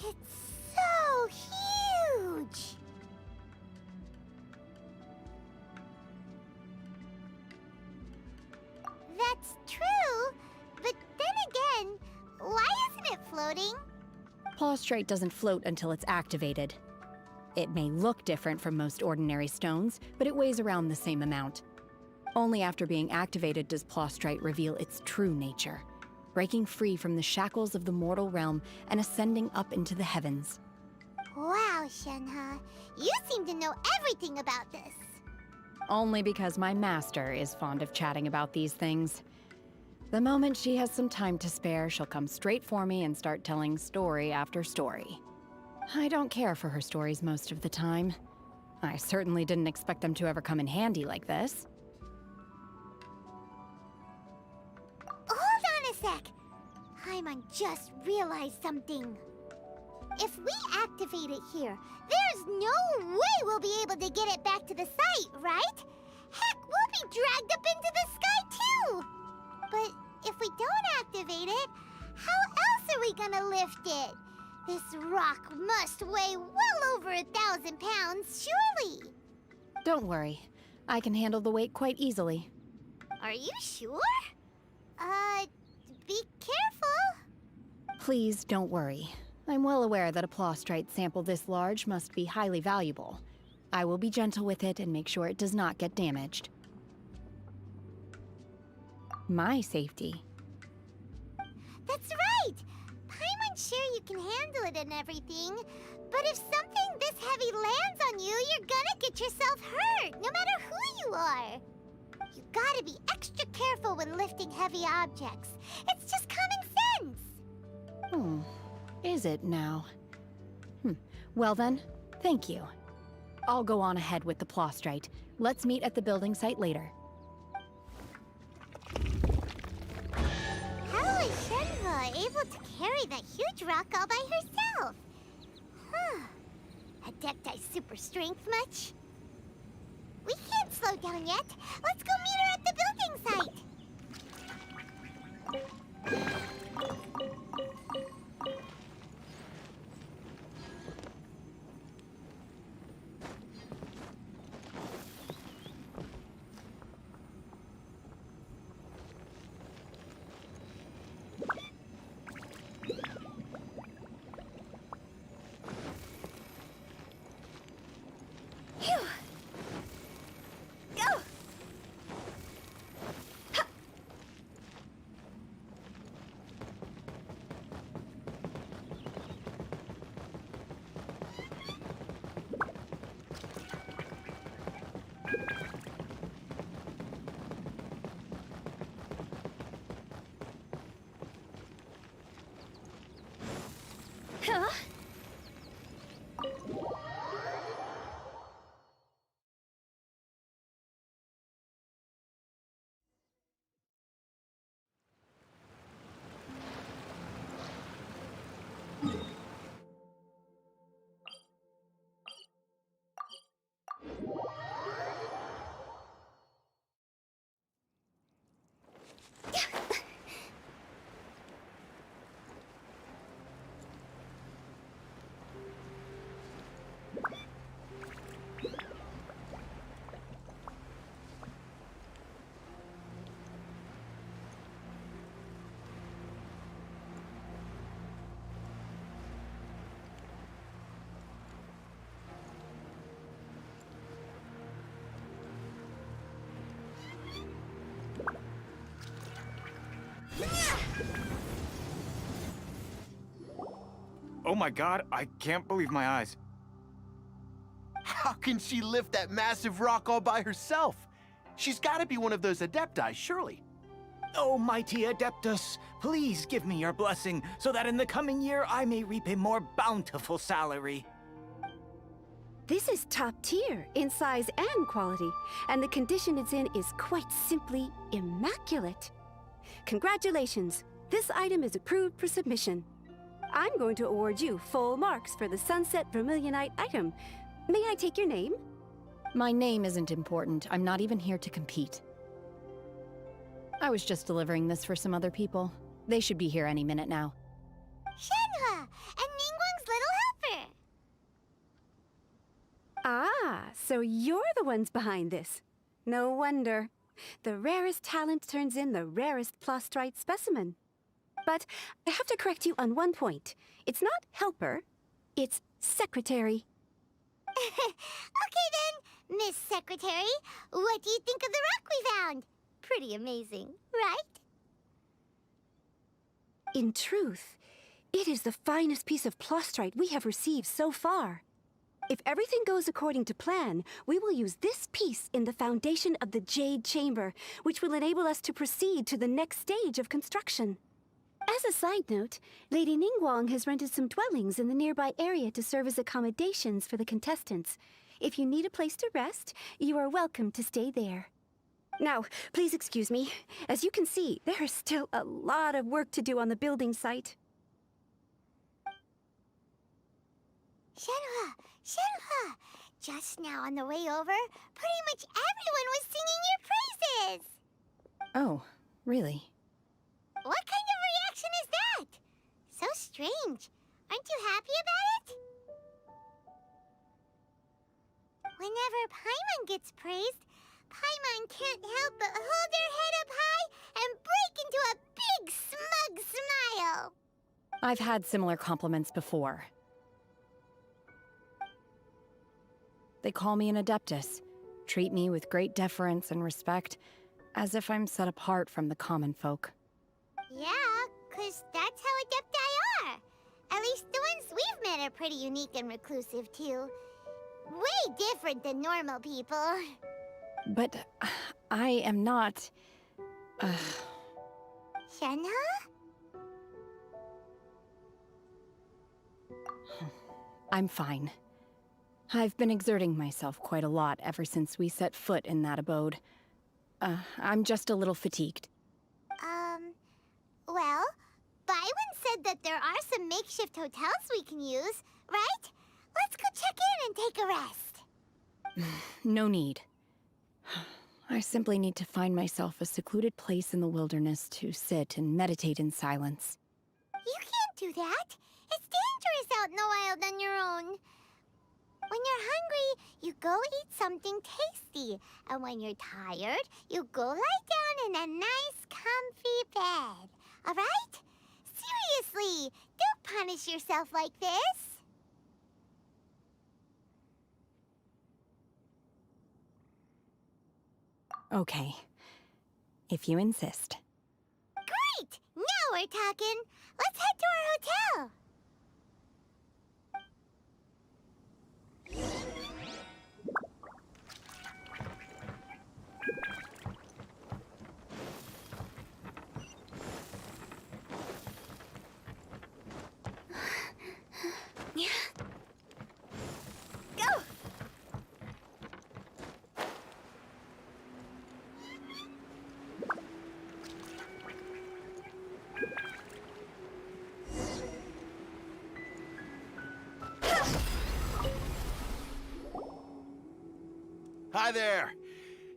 It's so huge! That's true, but then again, why isn't it floating? Plaustrite doesn't float until it's activated. It may look different from most ordinary stones, but it weighs around the same amount. Only after being activated does Plaustrite reveal its true nature, breaking free from the shackles of the mortal realm and ascending up into the heavens. Wow, Senhe, you seem to know everything about this. Only because my master is fond of chatting about these things. The moment she has some time to spare, she'll come straight for me and start telling story after story. I don't care for her stories most of the time. I certainly didn't expect them to ever come in handy like this. Hold on a sec. Paimon just realized something. If we activate it here, there's no way we'll be able to get it back to the site, right? Heck, we'll be dragged up into the sky too! But if we don't activate it, how else are we gonna lift it? This rock must weigh well over 1,000 pounds, surely! Don't worry. I can handle the weight quite easily. Are you sure? Be careful! Please don't worry. I'm well aware that a Plaustrite sample this large must be highly valuable. I will be gentle with it and make sure it does not get damaged. My safety. That's right! Paimon's sure you can handle it and everything, but if something this heavy lands on you, you're gonna get yourself hurt, no matter who you are. You gotta be extra careful when lifting heavy objects. It's just common sense! Is it now? Well then, thank you. I'll go on ahead with the Plaustrite. Let's meet at the building site later. How is Senhe able to carry that huge rock all by herself? Adepti super strength much? We can't slow down yet. Let's go meet her at the building site. Oh my god, I can't believe my eyes. How can she lift that massive rock all by herself? She's got to be one of those adepti, surely. Oh, mighty Adeptus, please give me your blessing so that in the coming year I may reap a more bountiful salary. This is top tier in size and quality, and the condition it's in is quite simply immaculate. Congratulations, this item is approved for submission. I'm going to award you full marks for the Sunset Vermilionite item. May I take your name? My name isn't important. I'm not even here to compete. I was just delivering this for some other people. They should be here any minute now. Senhe and Ningguang's little helper. Ah, so you're the ones behind this. No wonder. The rarest talent turns in the rarest plostrite specimen. But I have to correct you on one point. It's not helper, it's secretary. Okay then, Miss Secretary, what do you think of the rock we found? Pretty amazing, right? In truth, it is the finest piece of plostrite we have received so far. If everything goes according to plan, we will use this piece in the foundation of the Jade Chamber, which will enable us to proceed to the next stage of construction. As a side note, Lady Ningguang has rented some dwellings in the nearby area to serve as accommodations for the contestants. If you need a place to rest, you are welcome to stay there. Now, please excuse me. As you can see, there is still a lot of work to do on the building site. Senhe, just now on the way over, pretty much everyone was singing your praises. Oh, really? What kind of reaction is that? So strange. Aren't you happy about it? Whenever Paimon gets praised, Paimon can't help but hold their head up high and break into a big smug smile. I've had similar compliments before. They call me an Adeptus, treat me with great deference and respect, as if I'm set apart from the common folk. Yeah, 'cause that's how adepti are. At least the ones we've met are pretty unique and reclusive, too. Way different than normal people. But I am not... Senhe? I'm fine. I've been exerting myself quite a lot ever since we set foot in that abode. I'm just a little fatigued. Well, Byron said that there are some makeshift hotels we can use, right? Let's go check in and take a rest. No need. I simply need to find myself a secluded place in the wilderness to sit and meditate in silence. You can't do that. It's dangerous out in the wild on your own. When you're hungry, you go eat something tasty. And when you're tired, you go lie down in a nice, comfy bed. All right? Seriously, don't punish yourself like this. Okay. If you insist. Great! Now we're talking. Let's head to our hotel. Go! Hi there.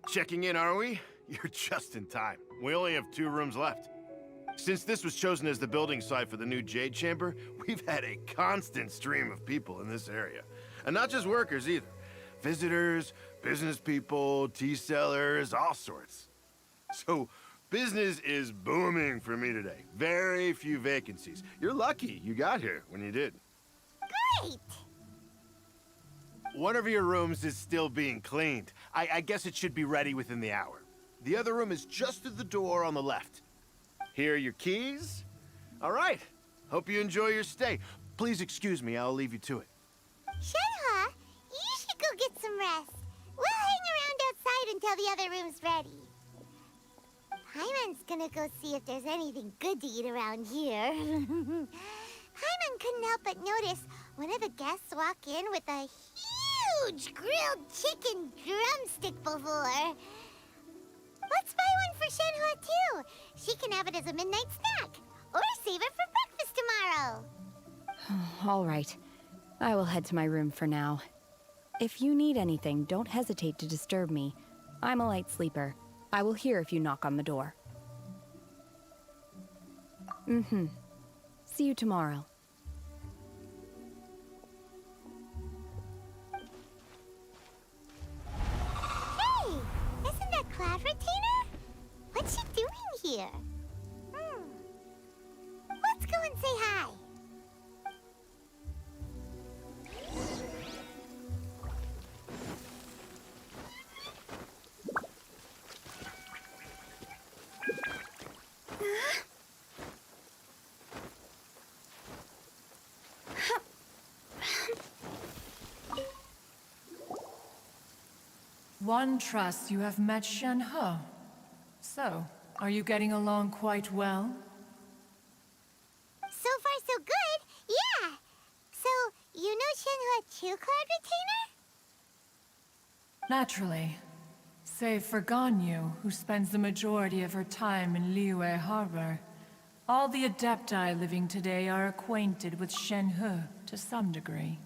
Checking in, are we? You're just in time. We only have 2 rooms left. Since this was chosen as the building site for the new Jade Chamber, we've had a constant stream of people in this area. And not just workers either. Visitors, business people, tea sellers, all sorts. So, business is booming for me today. Very few vacancies. You're lucky you got here when you did. Great! One of your rooms is still being cleaned. I guess it should be ready within the hour. The other room is just at the door on the left. Here are your keys. All right. Hope you enjoy your stay. Please excuse me, I'll leave you to it. Senhe, you should go get some rest. We'll hang around outside until the other room's ready. Paimon's gonna go see if there's anything good to eat around here. Paimon couldn't help but notice one of the guests walk in with a huge grilled chicken drumstick before. Let's buy one for Senhe too. She can have it as a midnight snack. Or save it for breakfast tomorrow. All right. I will head to my room for now. If you need anything, don't hesitate to disturb me. I'm a light sleeper. I will hear if you knock on the door. See you tomorrow. Hey! Isn't that Cloud Retainer? What's she doing here? Let's go and say hi. One trusts you have met Senhe. So, are you getting along quite well? So far, so good. Yeah. So, you know Senhe too, Cloud Retainer? Naturally. Save for Ganyu, who spends the majority of her time in Liyue Harbor. All the Adepti living today are acquainted with Senhe to some degree.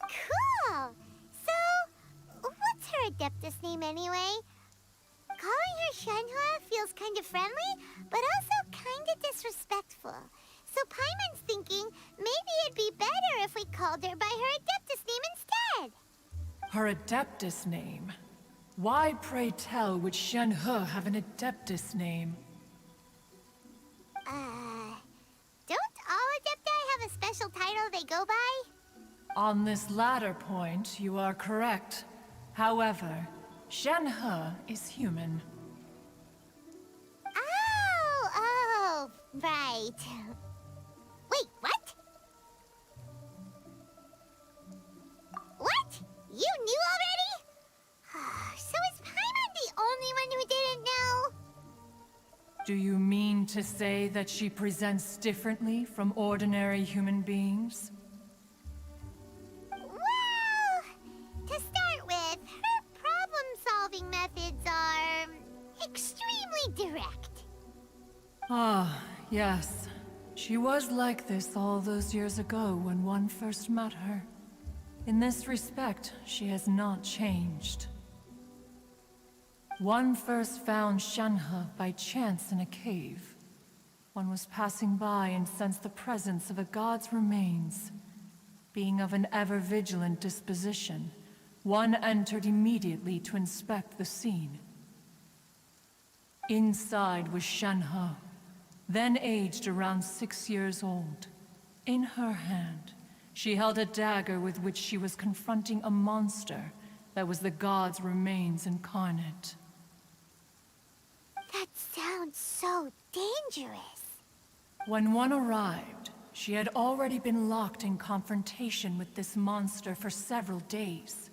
Cool. So, what's her Adeptus name anyway? Calling her Senhe feels kind of friendly, but also kind of disrespectful. So Paimon's thinking maybe it'd be better if we called her by her Adeptus name instead. Her Adeptus name? Why, pray tell, would Senhe have an Adeptus name? Don't all Adepti have a special title they go by? On this latter point, you are correct. However, Senhe is human. Oh, right. Wait, what? What? You knew already? So is Paimon the only one who didn't know? Do you mean to say that she presents differently from ordinary human beings? Well, to start with, her problem-solving methods are extremely direct. Ah, yes. She was like this all those years ago when one first met her. In this respect, she has not changed. One first found Senhe by chance in a cave. One was passing by and sensed the presence of a god's remains. Being of an ever-vigilant disposition, one entered immediately to inspect the scene. Inside was Senhe, then aged around 6 years old. In her hand, she held a dagger with which she was confronting a monster that was the god's remains incarnate. That sounds so dangerous. When one arrived, she had already been locked in confrontation with this monster for several days.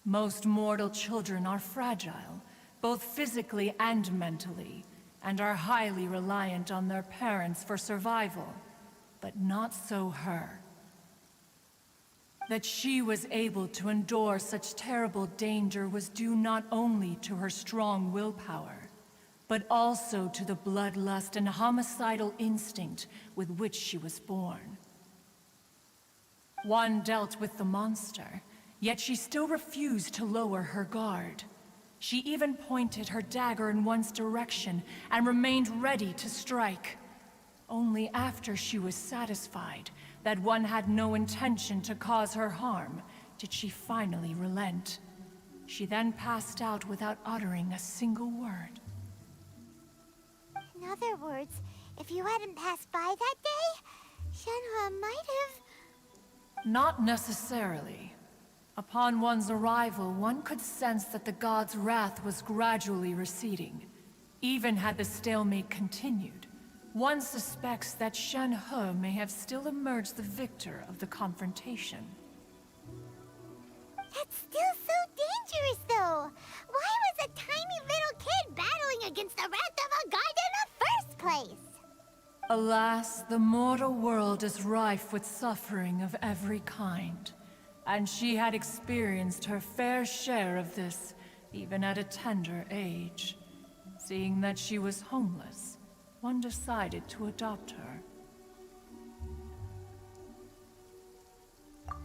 Most mortal children are fragile, both physically and mentally, and are highly reliant on their parents for survival, but not so her. That she was able to endure such terrible danger was due not only to her strong willpower, but also to the bloodlust and homicidal instinct with which she was born. One dealt with the monster, Yet she still refused to lower her guard. She even pointed her dagger in one's direction and remained ready to strike. Only after she was satisfied that one had no intention to cause her harm did she finally relent. She then passed out without uttering a single word. In other words, if you hadn't passed by that day, Shenhe might have... Not necessarily. Upon one's arrival, one could sense that the god's wrath was gradually receding. Even had the stalemate continued, one suspects that Shenhe may have still emerged the victor of the confrontation. That's still so dangerous, though. Why was a tiny little kid battling against the wrath of a god in the first place? Alas, the mortal world is rife with suffering of every kind. And she had experienced her fair share of this, even at a tender age. Seeing that she was homeless, one decided to adopt her.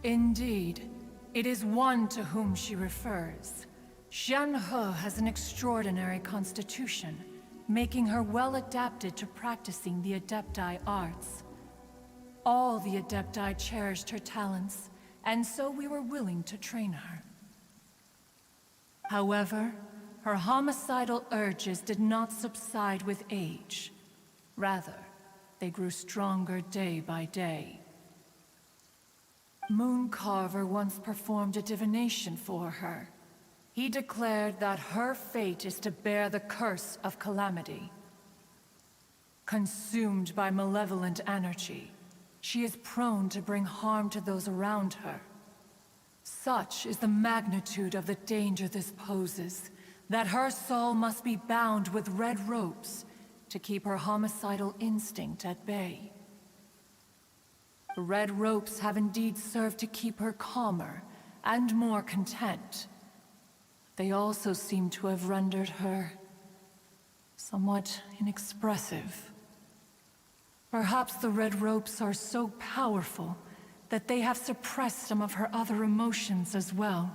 Indeed, it is one to whom she refers. Shenhe has an extraordinary constitution, making her well adapted to practicing the Adepti arts. All the Adepti cherished her talents, and so we were willing to train her. However, her homicidal urges did not subside with age. Rather, they grew stronger day by day. Mooncarver once performed a divination for her. He declared that her fate is to bear the curse of calamity. Consumed by malevolent energy, she is prone to bring harm to those around her. Such is the magnitude of the danger this poses, that her soul must be bound with red ropes to keep her homicidal instinct at bay. The red ropes have indeed served to keep her calmer and more content. They also seem to have rendered her somewhat inexpressive. Perhaps the red ropes are so powerful that they have suppressed some of her other emotions as well.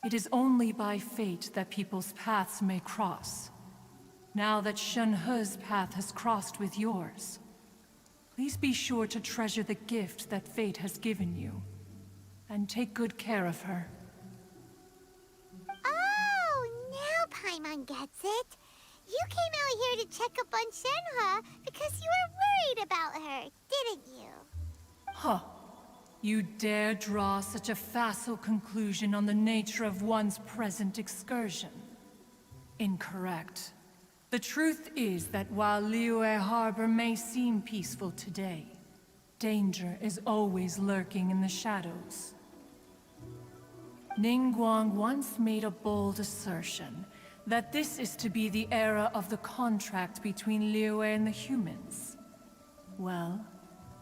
It is only by fate that people's paths may cross. Now that Shenhe's path has crossed with yours, please be sure to treasure the gift that fate has given you, and take good care of her. Oh, now Paimon gets it. You came out here to check up on Shenhe because you were worried about her, didn't you? Huh. You dare draw such a facile conclusion on the nature of one's present excursion? Incorrect. The truth is that while Liyue Harbor may seem peaceful today, danger is always lurking in the shadows. Ningguang once made a bold assertion that this is to be the era of the contract between Liyue and the humans. Well,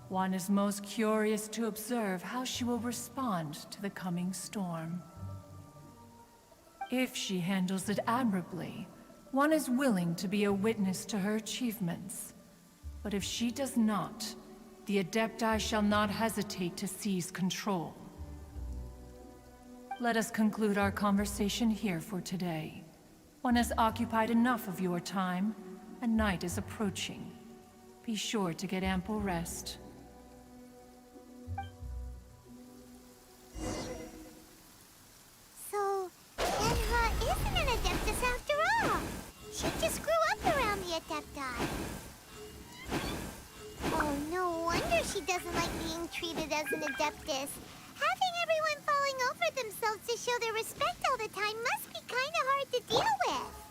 one is most curious to observe how she will respond to the coming storm. If she handles it admirably, one is willing to be a witness to her achievements. But if she does not, the Adepti shall not hesitate to seize control. Let us conclude our conversation here for today. One has occupied enough of your time, and night is approaching. Be sure to get ample rest. So, Senhe isn't an Adeptus after all. She just grew up around the Adepti. Oh, no wonder she doesn't like being treated as an Adeptus. Having everyone falling over themselves to show their respect all the time must be kind of hard to deal with.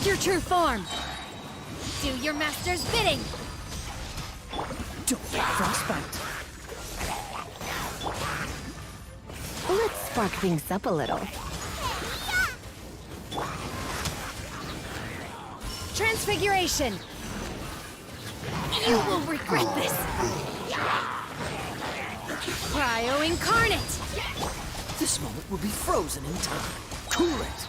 your true form! Do your master's bidding! Don't frostbite. Let's spark things up a little. Transfiguration! You will regret this! Cryo Incarnate! This moment will be frozen in time. Cool it!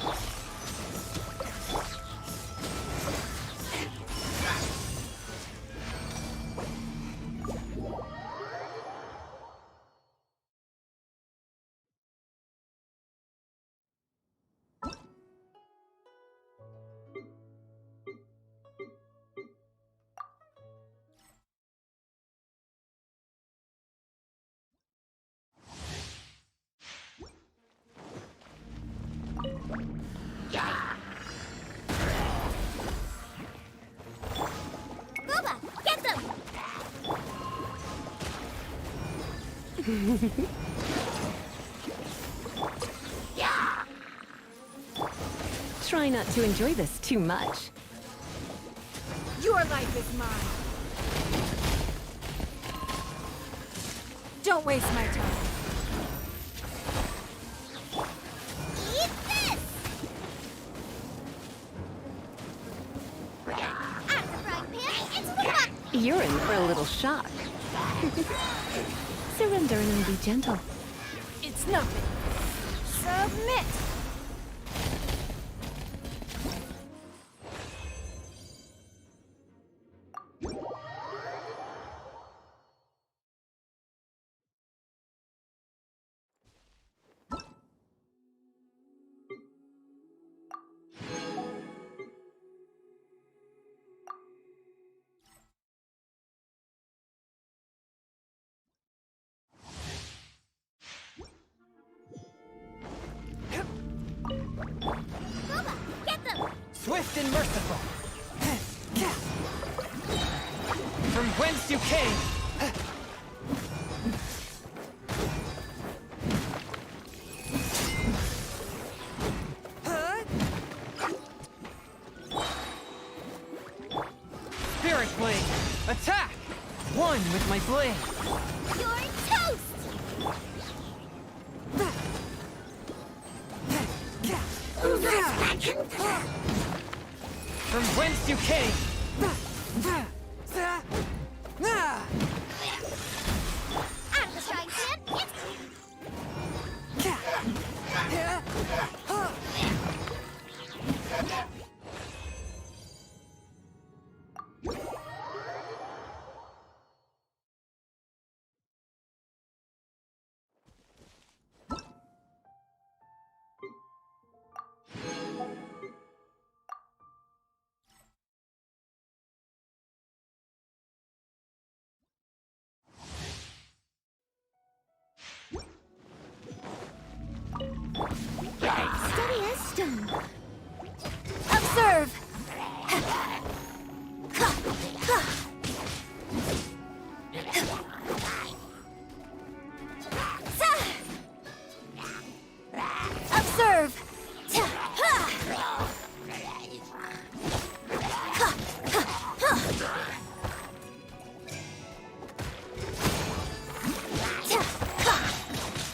Booba, get them! Try not to enjoy this too much. Your life is mine! Don't waste my time. Eat this! Out of the frying pan, into the pot! You're in for a little shock. Surrender and be gentle. It's nothing. Submit! Booba, get them! Swift and merciful. From whence you came. Spirit blade, attack! One with my blade. You're toast! From whence you came. Out of the frying pan, Steady as stone. Observe! Observe!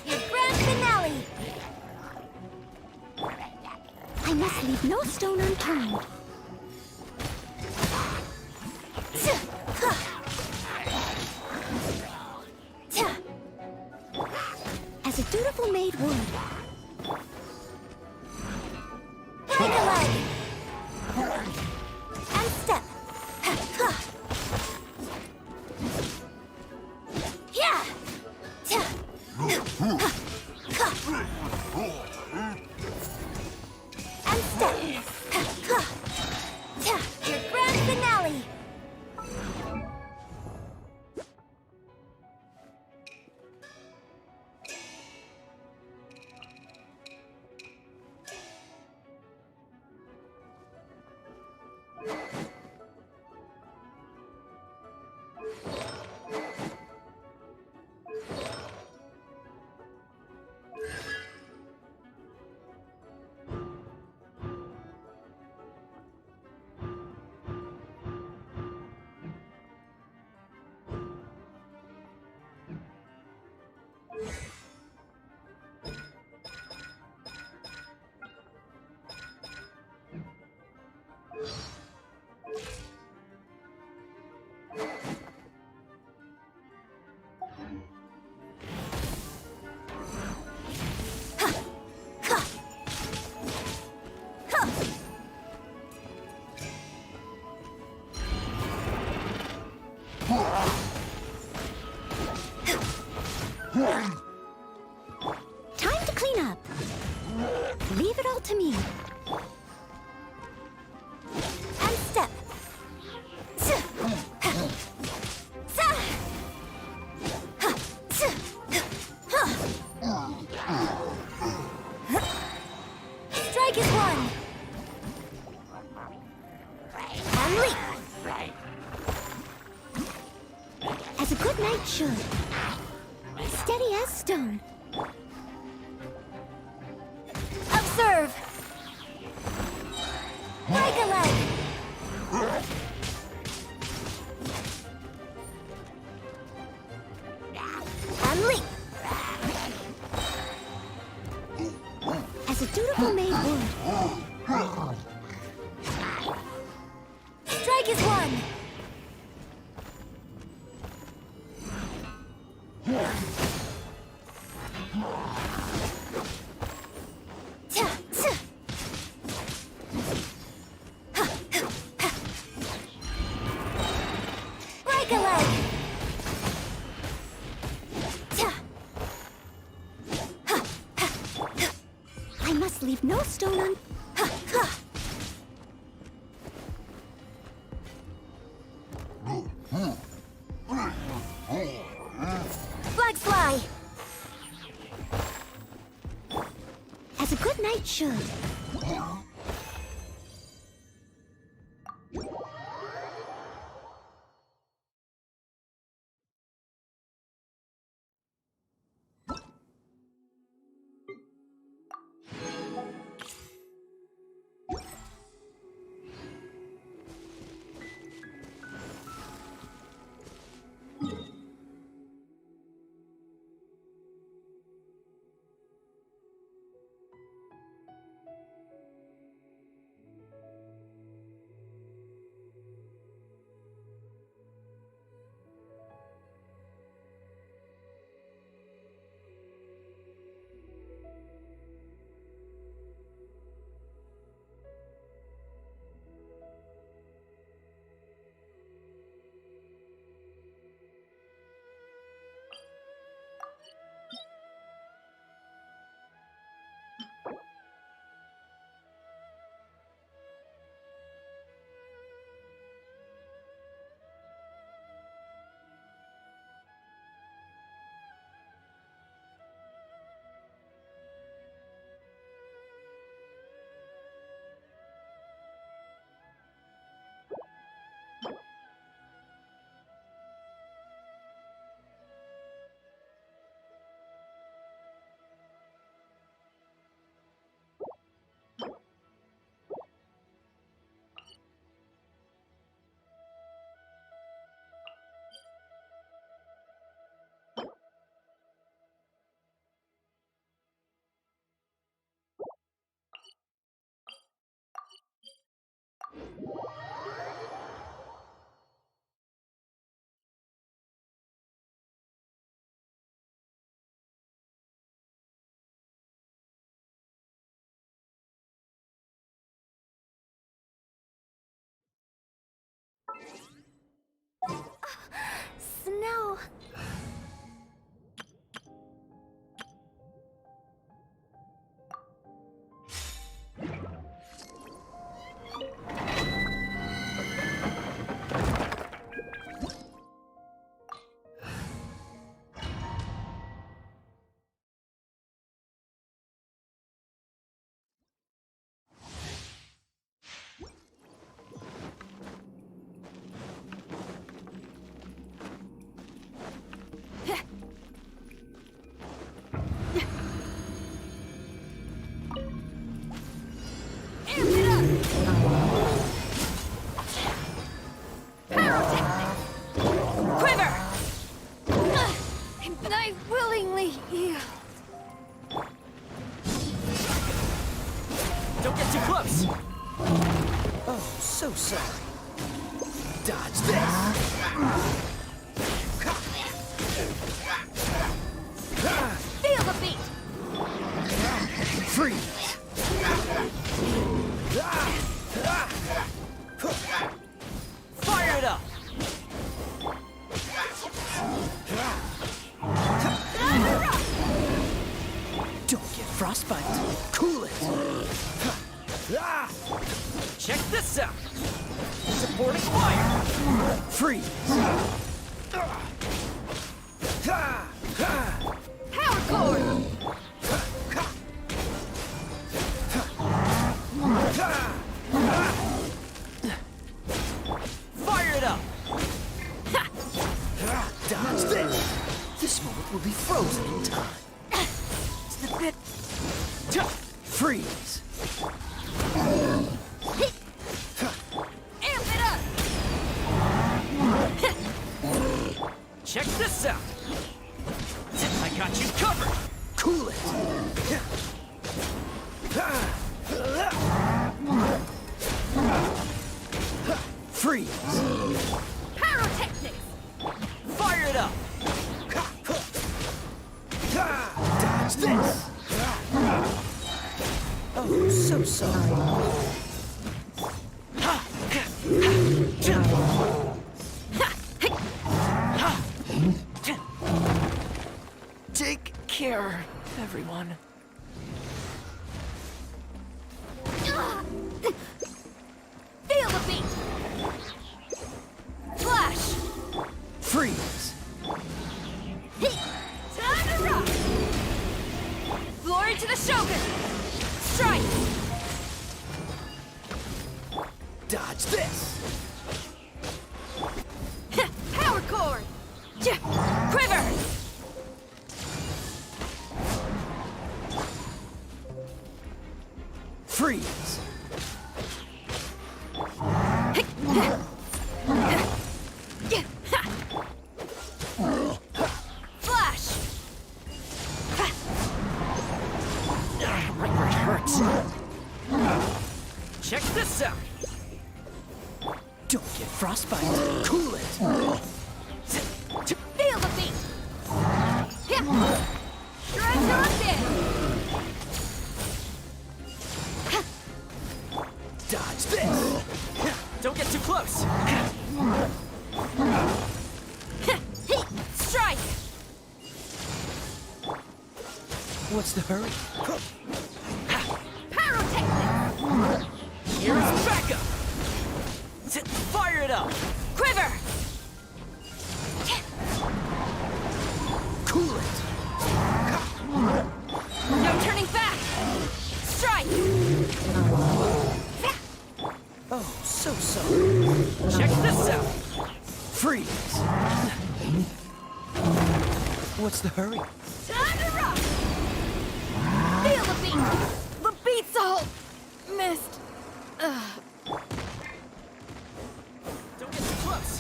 Your grand finale! I must leave no stone unturned. As a dutiful maid would. Break a leg! And step. Yeah! And step. Your grand finale! to me. And step. Strike is one. And leap. As a good knight should. Steady as stone. Observe. Break a leg. And leap. As a dutiful maid would. Strike is one. Break a leg. I must leave no stone un... Flags fly. As a good knight should. Snow. Quiver! I willingly yield. Don't get too close! Oh, so sorry. Dodge this! Feel the beat! Freeze! Fire it up! Don't get Frostbite. Cool it. Check this out. Supporting fire. Freeze. Power cord! Fire it up. Dodge this. This moment will be frozen in time. It's a bit... Freeze. Amp it up! Check this out. I got you covered. Cool it. Freeze. Pyrotechnics! Fire it up. Dodge this. Oh, so sorry. Take care, everyone. Feel the beat! Flash! Freeze. Time to rock! Glory to the Shogun! Strike! Dodge this. Power cord! Quiver! Freeze. Flash! Right where it hurts. Check this out. Don't get frostbite. Cool it. Feel the beat! Stretch on in! Dodge this. Don't get too close. Strike! What's the hurry? Pyrotechnics! Here's backup. Fire it up. Quiver! Cool it. No turning back! Strike! Oh, so sorry. Check this out. Freeze. What's the hurry? Time to rock! Feel the beat! The beat's all missed. Don't get too close.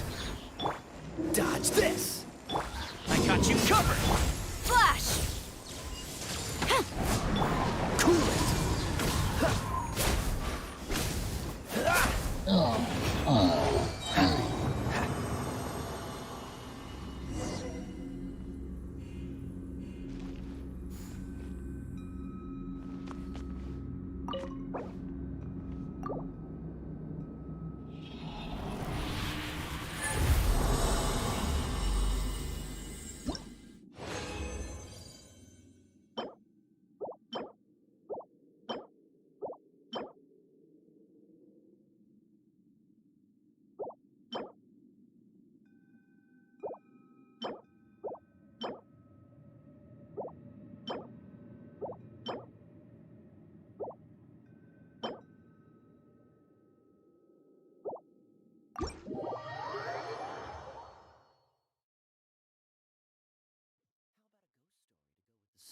Dodge this. I got you covered. Flash! Cool it.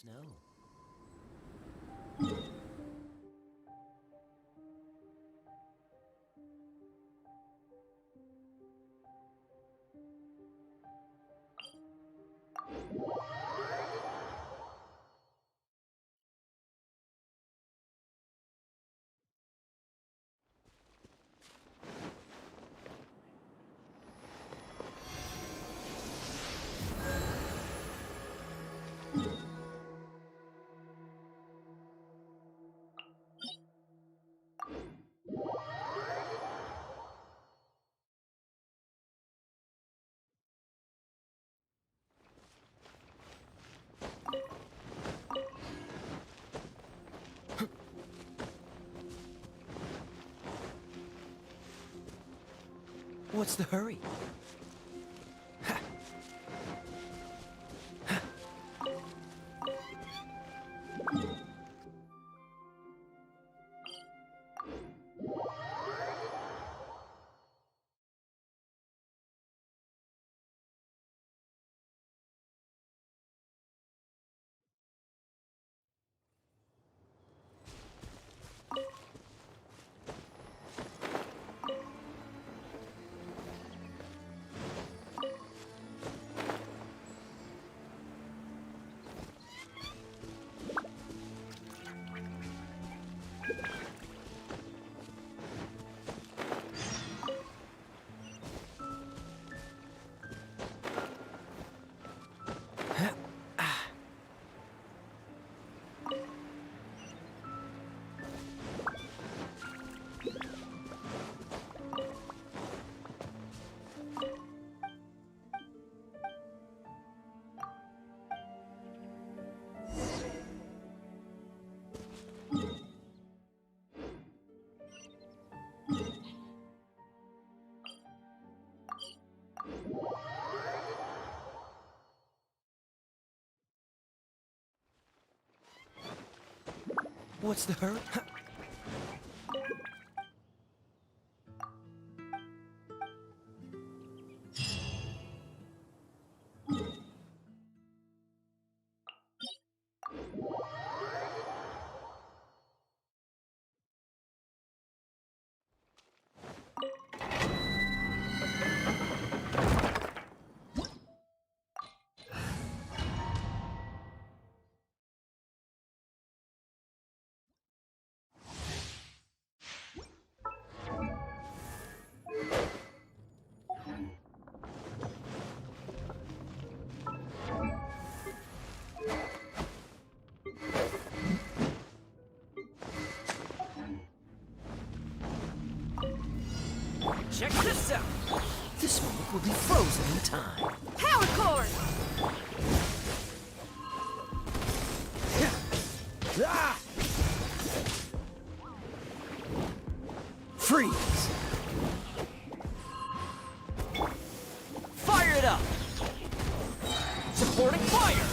Snow. What's the hurry? What's the hurry? Check this out! This moment will be frozen in time. Power cord! Ah! Freeze! Fire it up! Supporting fire!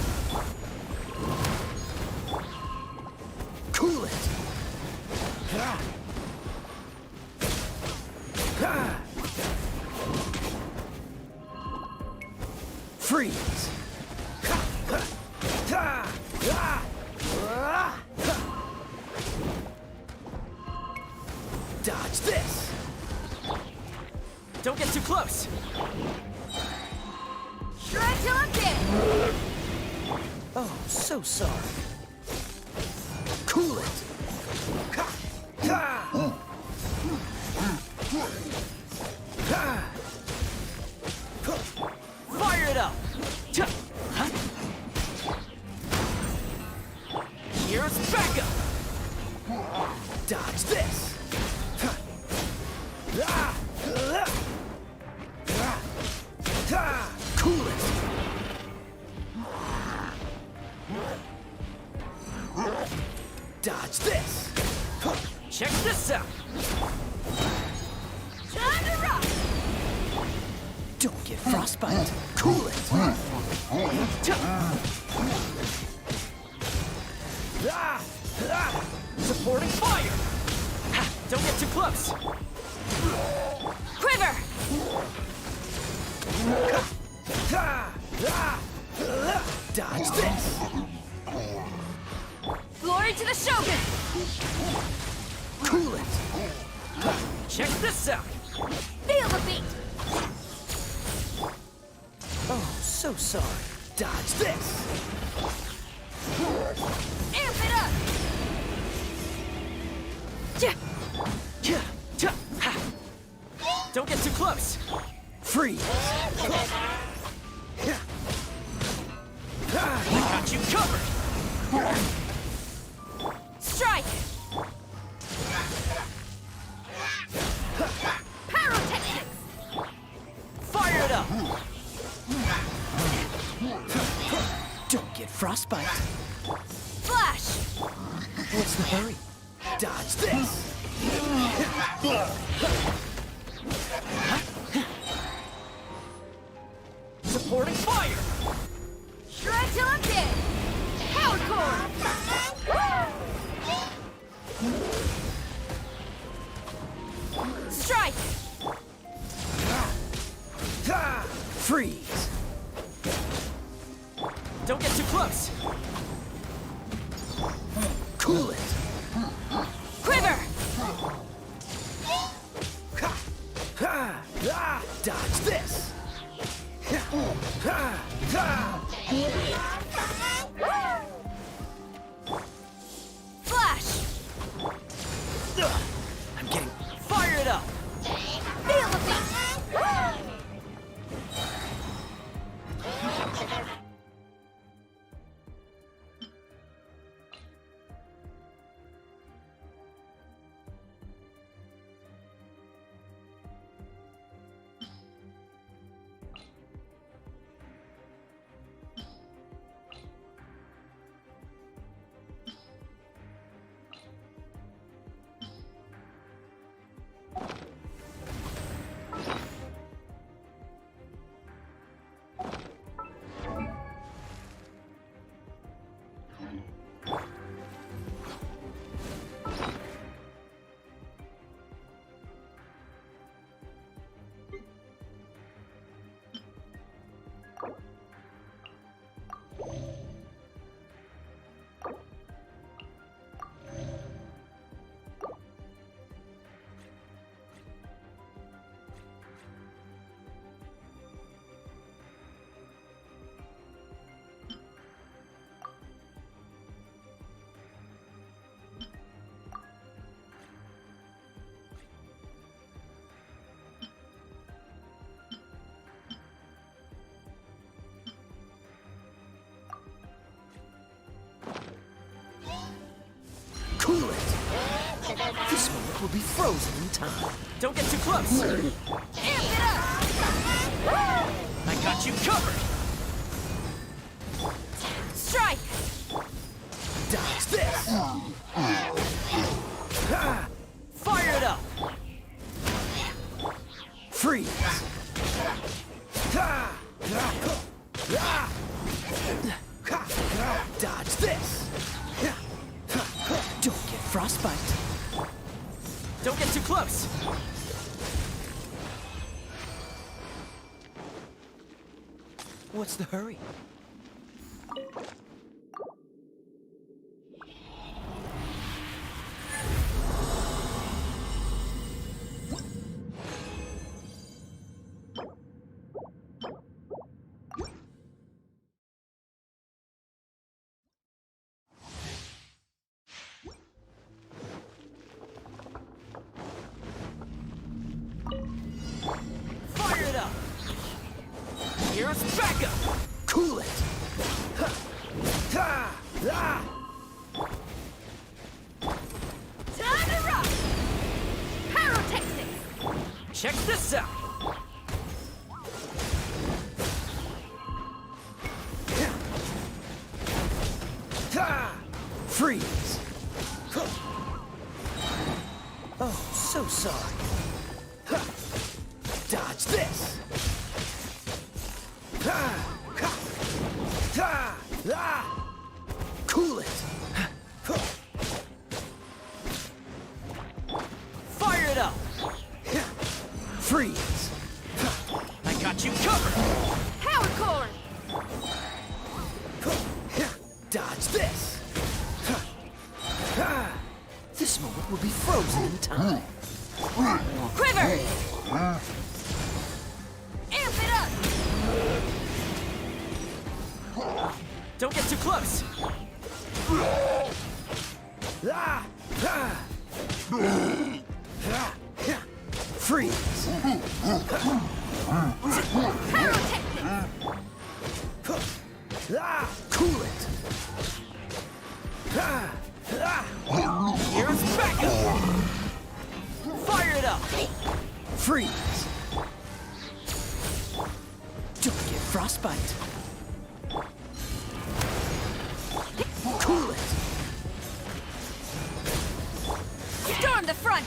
Cool it! Ah! Ah! Freeze! Dodge this! Don't get too close! Shred till I'm dead! Oh, so sorry. Cool it! Fire it up! Here's backup! Dodge this! Cool it! Dodge this! Check this out! Time to rock! Don't get frostbite! Cool it! Supporting fire! Don't get too close! Quiver! Dodge this! Glory to the Shogun! Cool it! Check this out! Feel the beat! Oh, so sorry. Dodge this! Amp it up! Don't get too close! Freeze! I got you covered! Strike! Pyrotechnics! Fire it up! Don't get frostbite! Flash! What's the hurry? Dodge this! Hoarding fire! Shred till I'm dead! Power core! Strike! Freeze! Don't get too close! Cool it! Quiver! Dodge this! Flash! I'm getting fired up! Feel the beat! Cool it! This moment will be frozen in time. Don't get too close! Amp it up! I got you covered! Strike! Dodge this! Fire it up! Freeze! Dodge this! Don't get frostbite! Don't get too close! What's the hurry? Fire it up! Here's backup! Cool it! Time to rock! Pyrotechnics! Check this out! Freeze! Oh, so sorry. Dodge this! Cool it! Fire it up! Freeze! I got you covered! Power core! Dodge this! This moment will be frozen in time. Quiver! Amp it up! Don't get too close! Freeze! Pyrotechnics! Cool it! Here's backup! Fire it up! Freeze! Don't get frostbite! Cool it! Storm the front!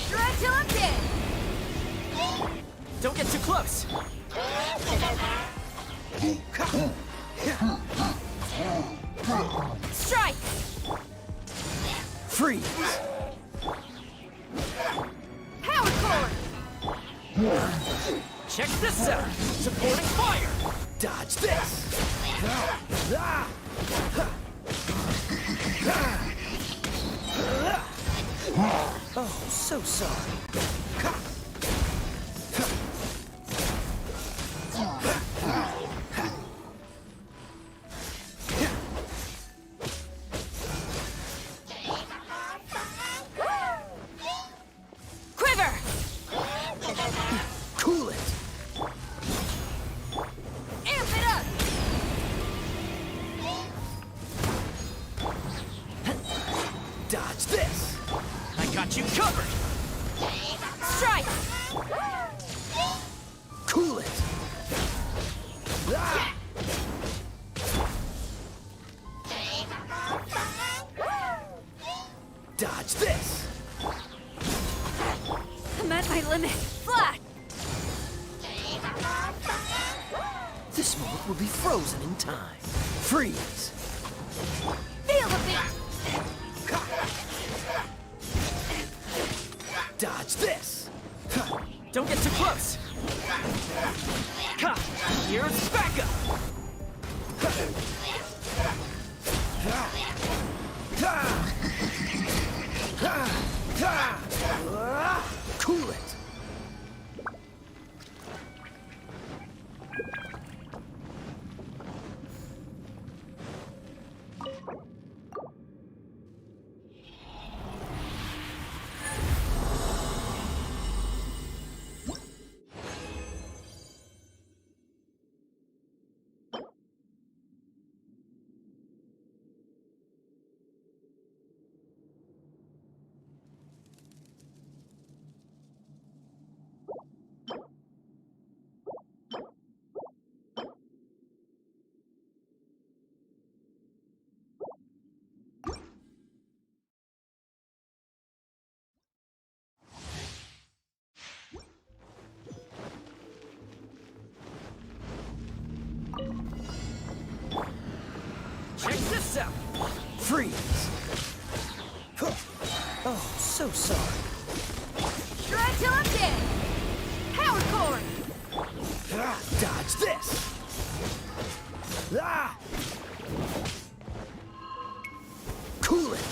Shred till I'm dead! Don't get too close! Strike! Freeze! Power core! Check this out! Supporting fire! Dodge this! Oh, so sorry. Quiver! Cool it! Amp it up! Dodge this! I got you covered! Strike! Cool it! Dodge this! I'm at my limit. Flat! This moment will be frozen in time. Freeze! Feel the beat! Dodge this! Don't get too close! Here's backup! Cool it! Check this out! Freeze! Oh, so sorry. Shred till I'm dead! Power core! Dodge this! Cool it!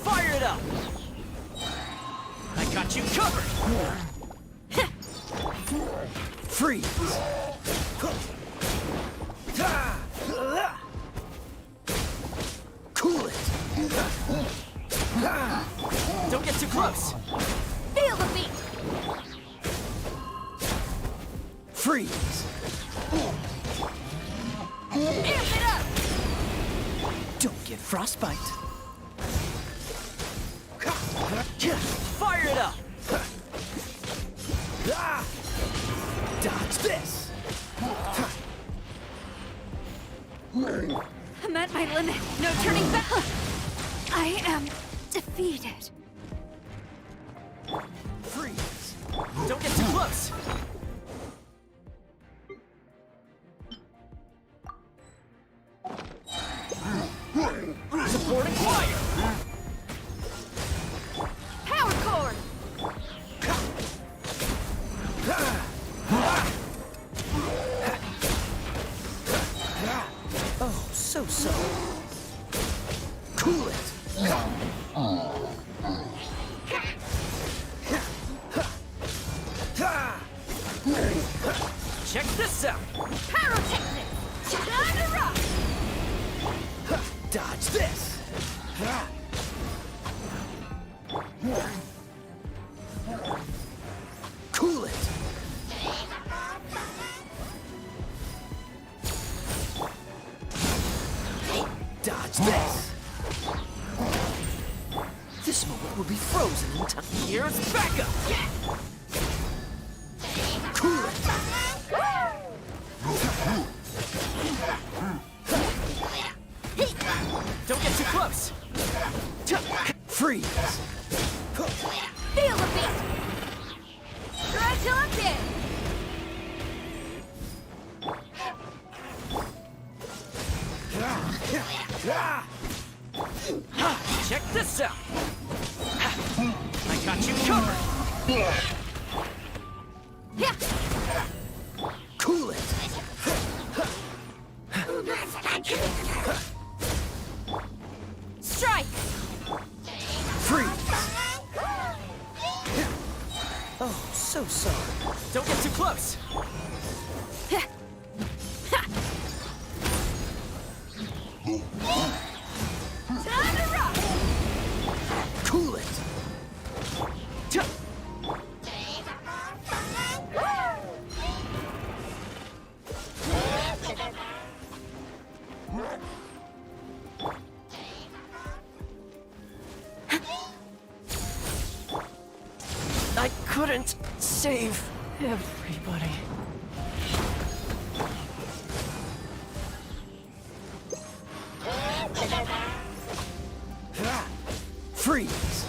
Fire it up! I got you covered! Freeze! Cool it! Don't get too close! Feel the beat! Freeze! Amp it up! Don't get frostbite! Fire it up! Dodge this! I'm at my limit. No turning back. I am defeated. Freeze! Don't get too close! Supporting fire! Power core! Oh, so sorry. Cool it! Check this out! Pyrotechnic! Time to rock! Dodge this! Cool it! Dodge this! This moment will be frozen in time. Here's backup! Cool it! Don't get too close! Freeze! Feel the beat! Shred till I'm dead! Check this out! I got you covered! Cool it! Strike! Freeze! Oh, so sorry. Don't get too close! Time to rock! Cool it! I couldn't save everybody. Freeze!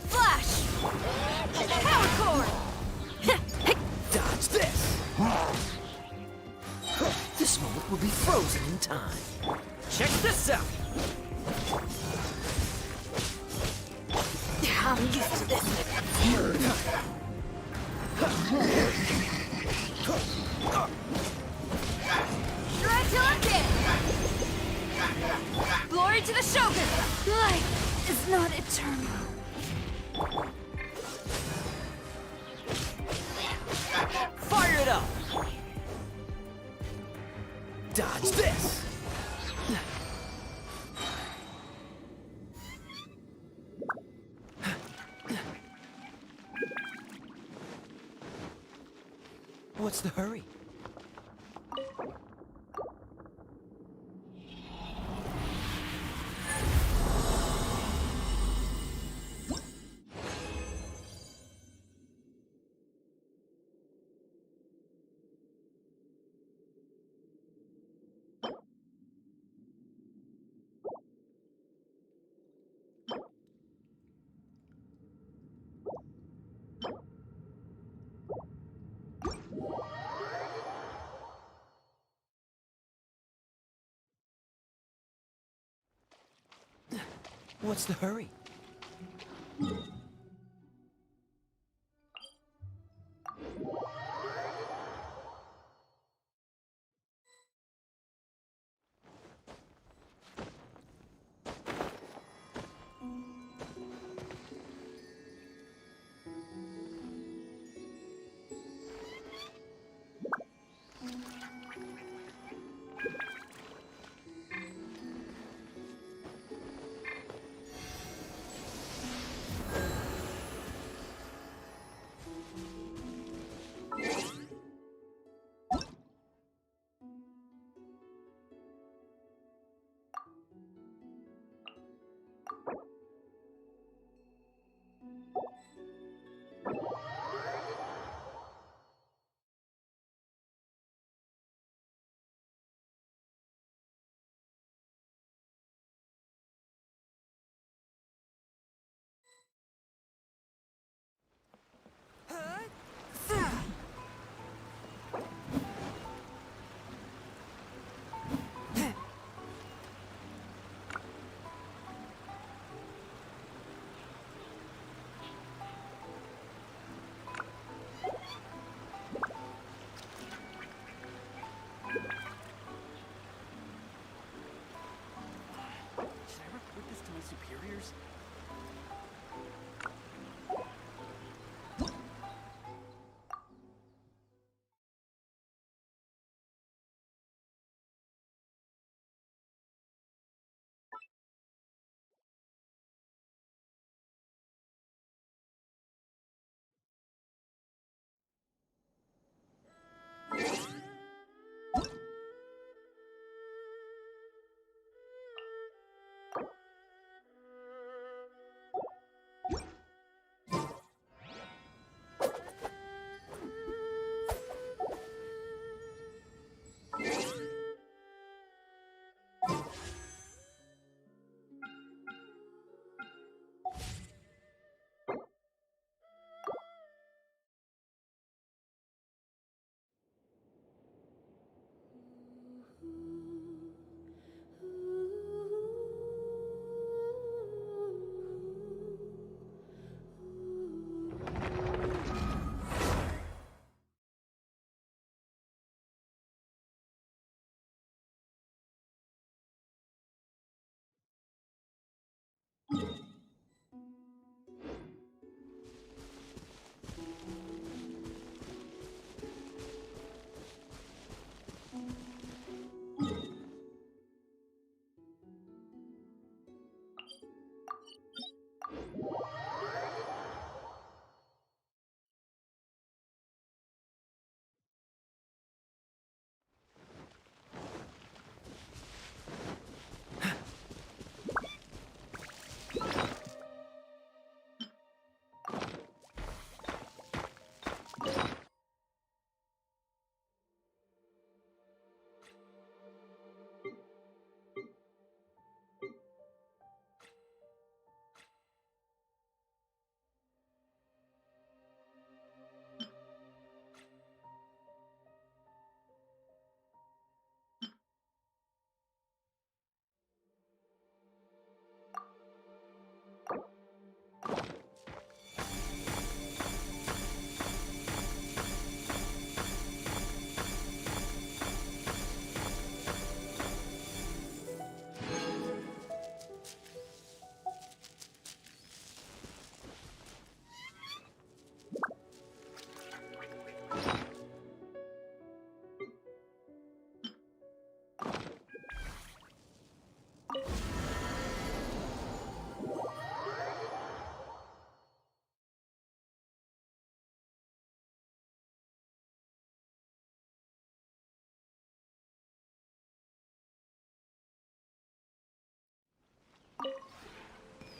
Flash! Power core! Dodge this! This moment will be frozen in time. Check this out! I'm used to this. Shred till I'm dead! Glory to the Shogun! Life is not eternal. Fire it up! Dodge this! What's the hurry? What's the hurry?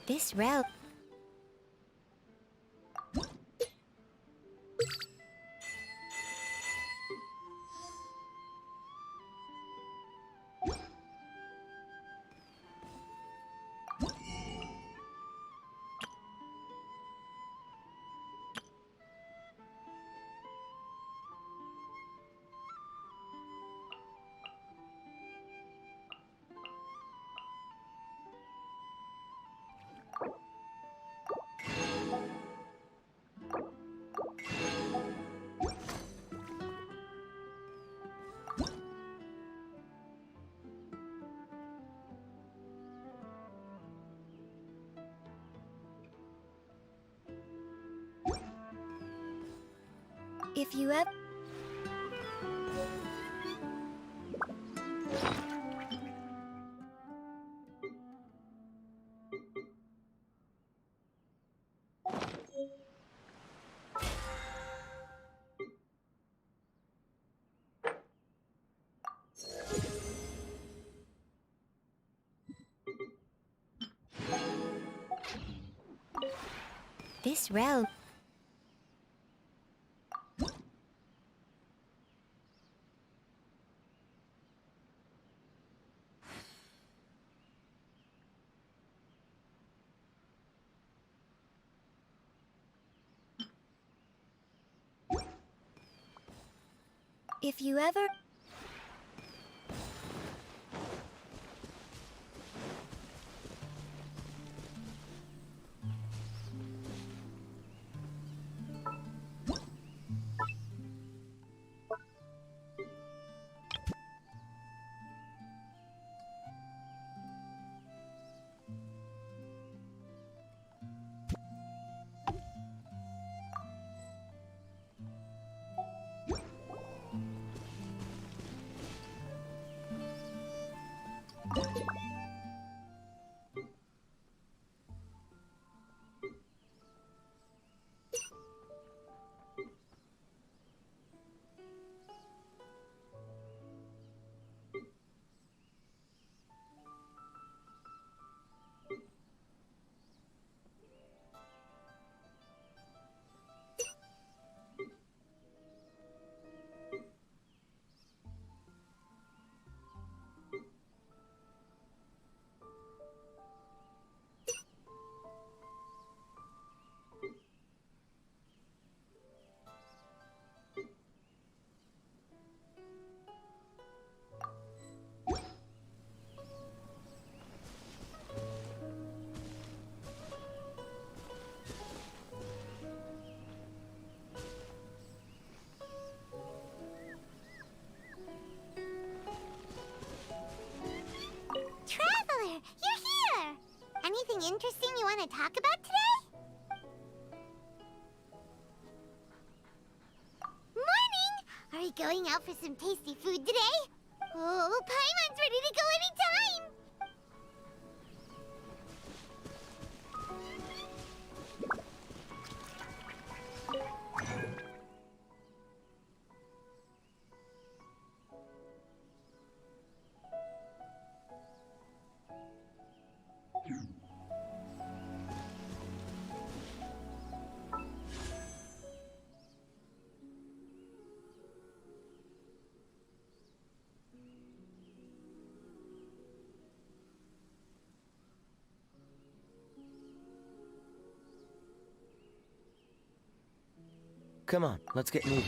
This route. If you ever... This route. If you ever... Traveler, you're here! Anything interesting you want to talk about today? Morning! Are we going out for some tasty food today? Oh, Paimon's ready to go anytime! Come on, let's get moving.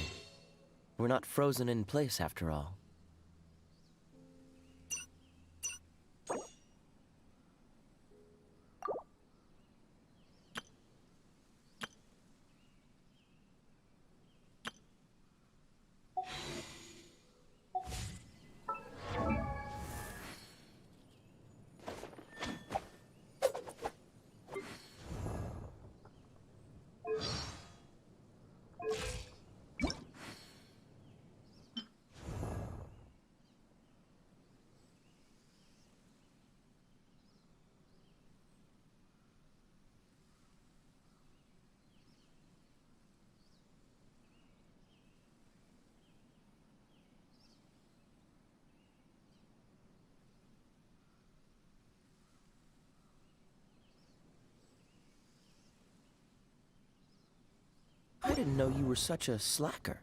We're not frozen in place after all. didn't know you were such a slacker.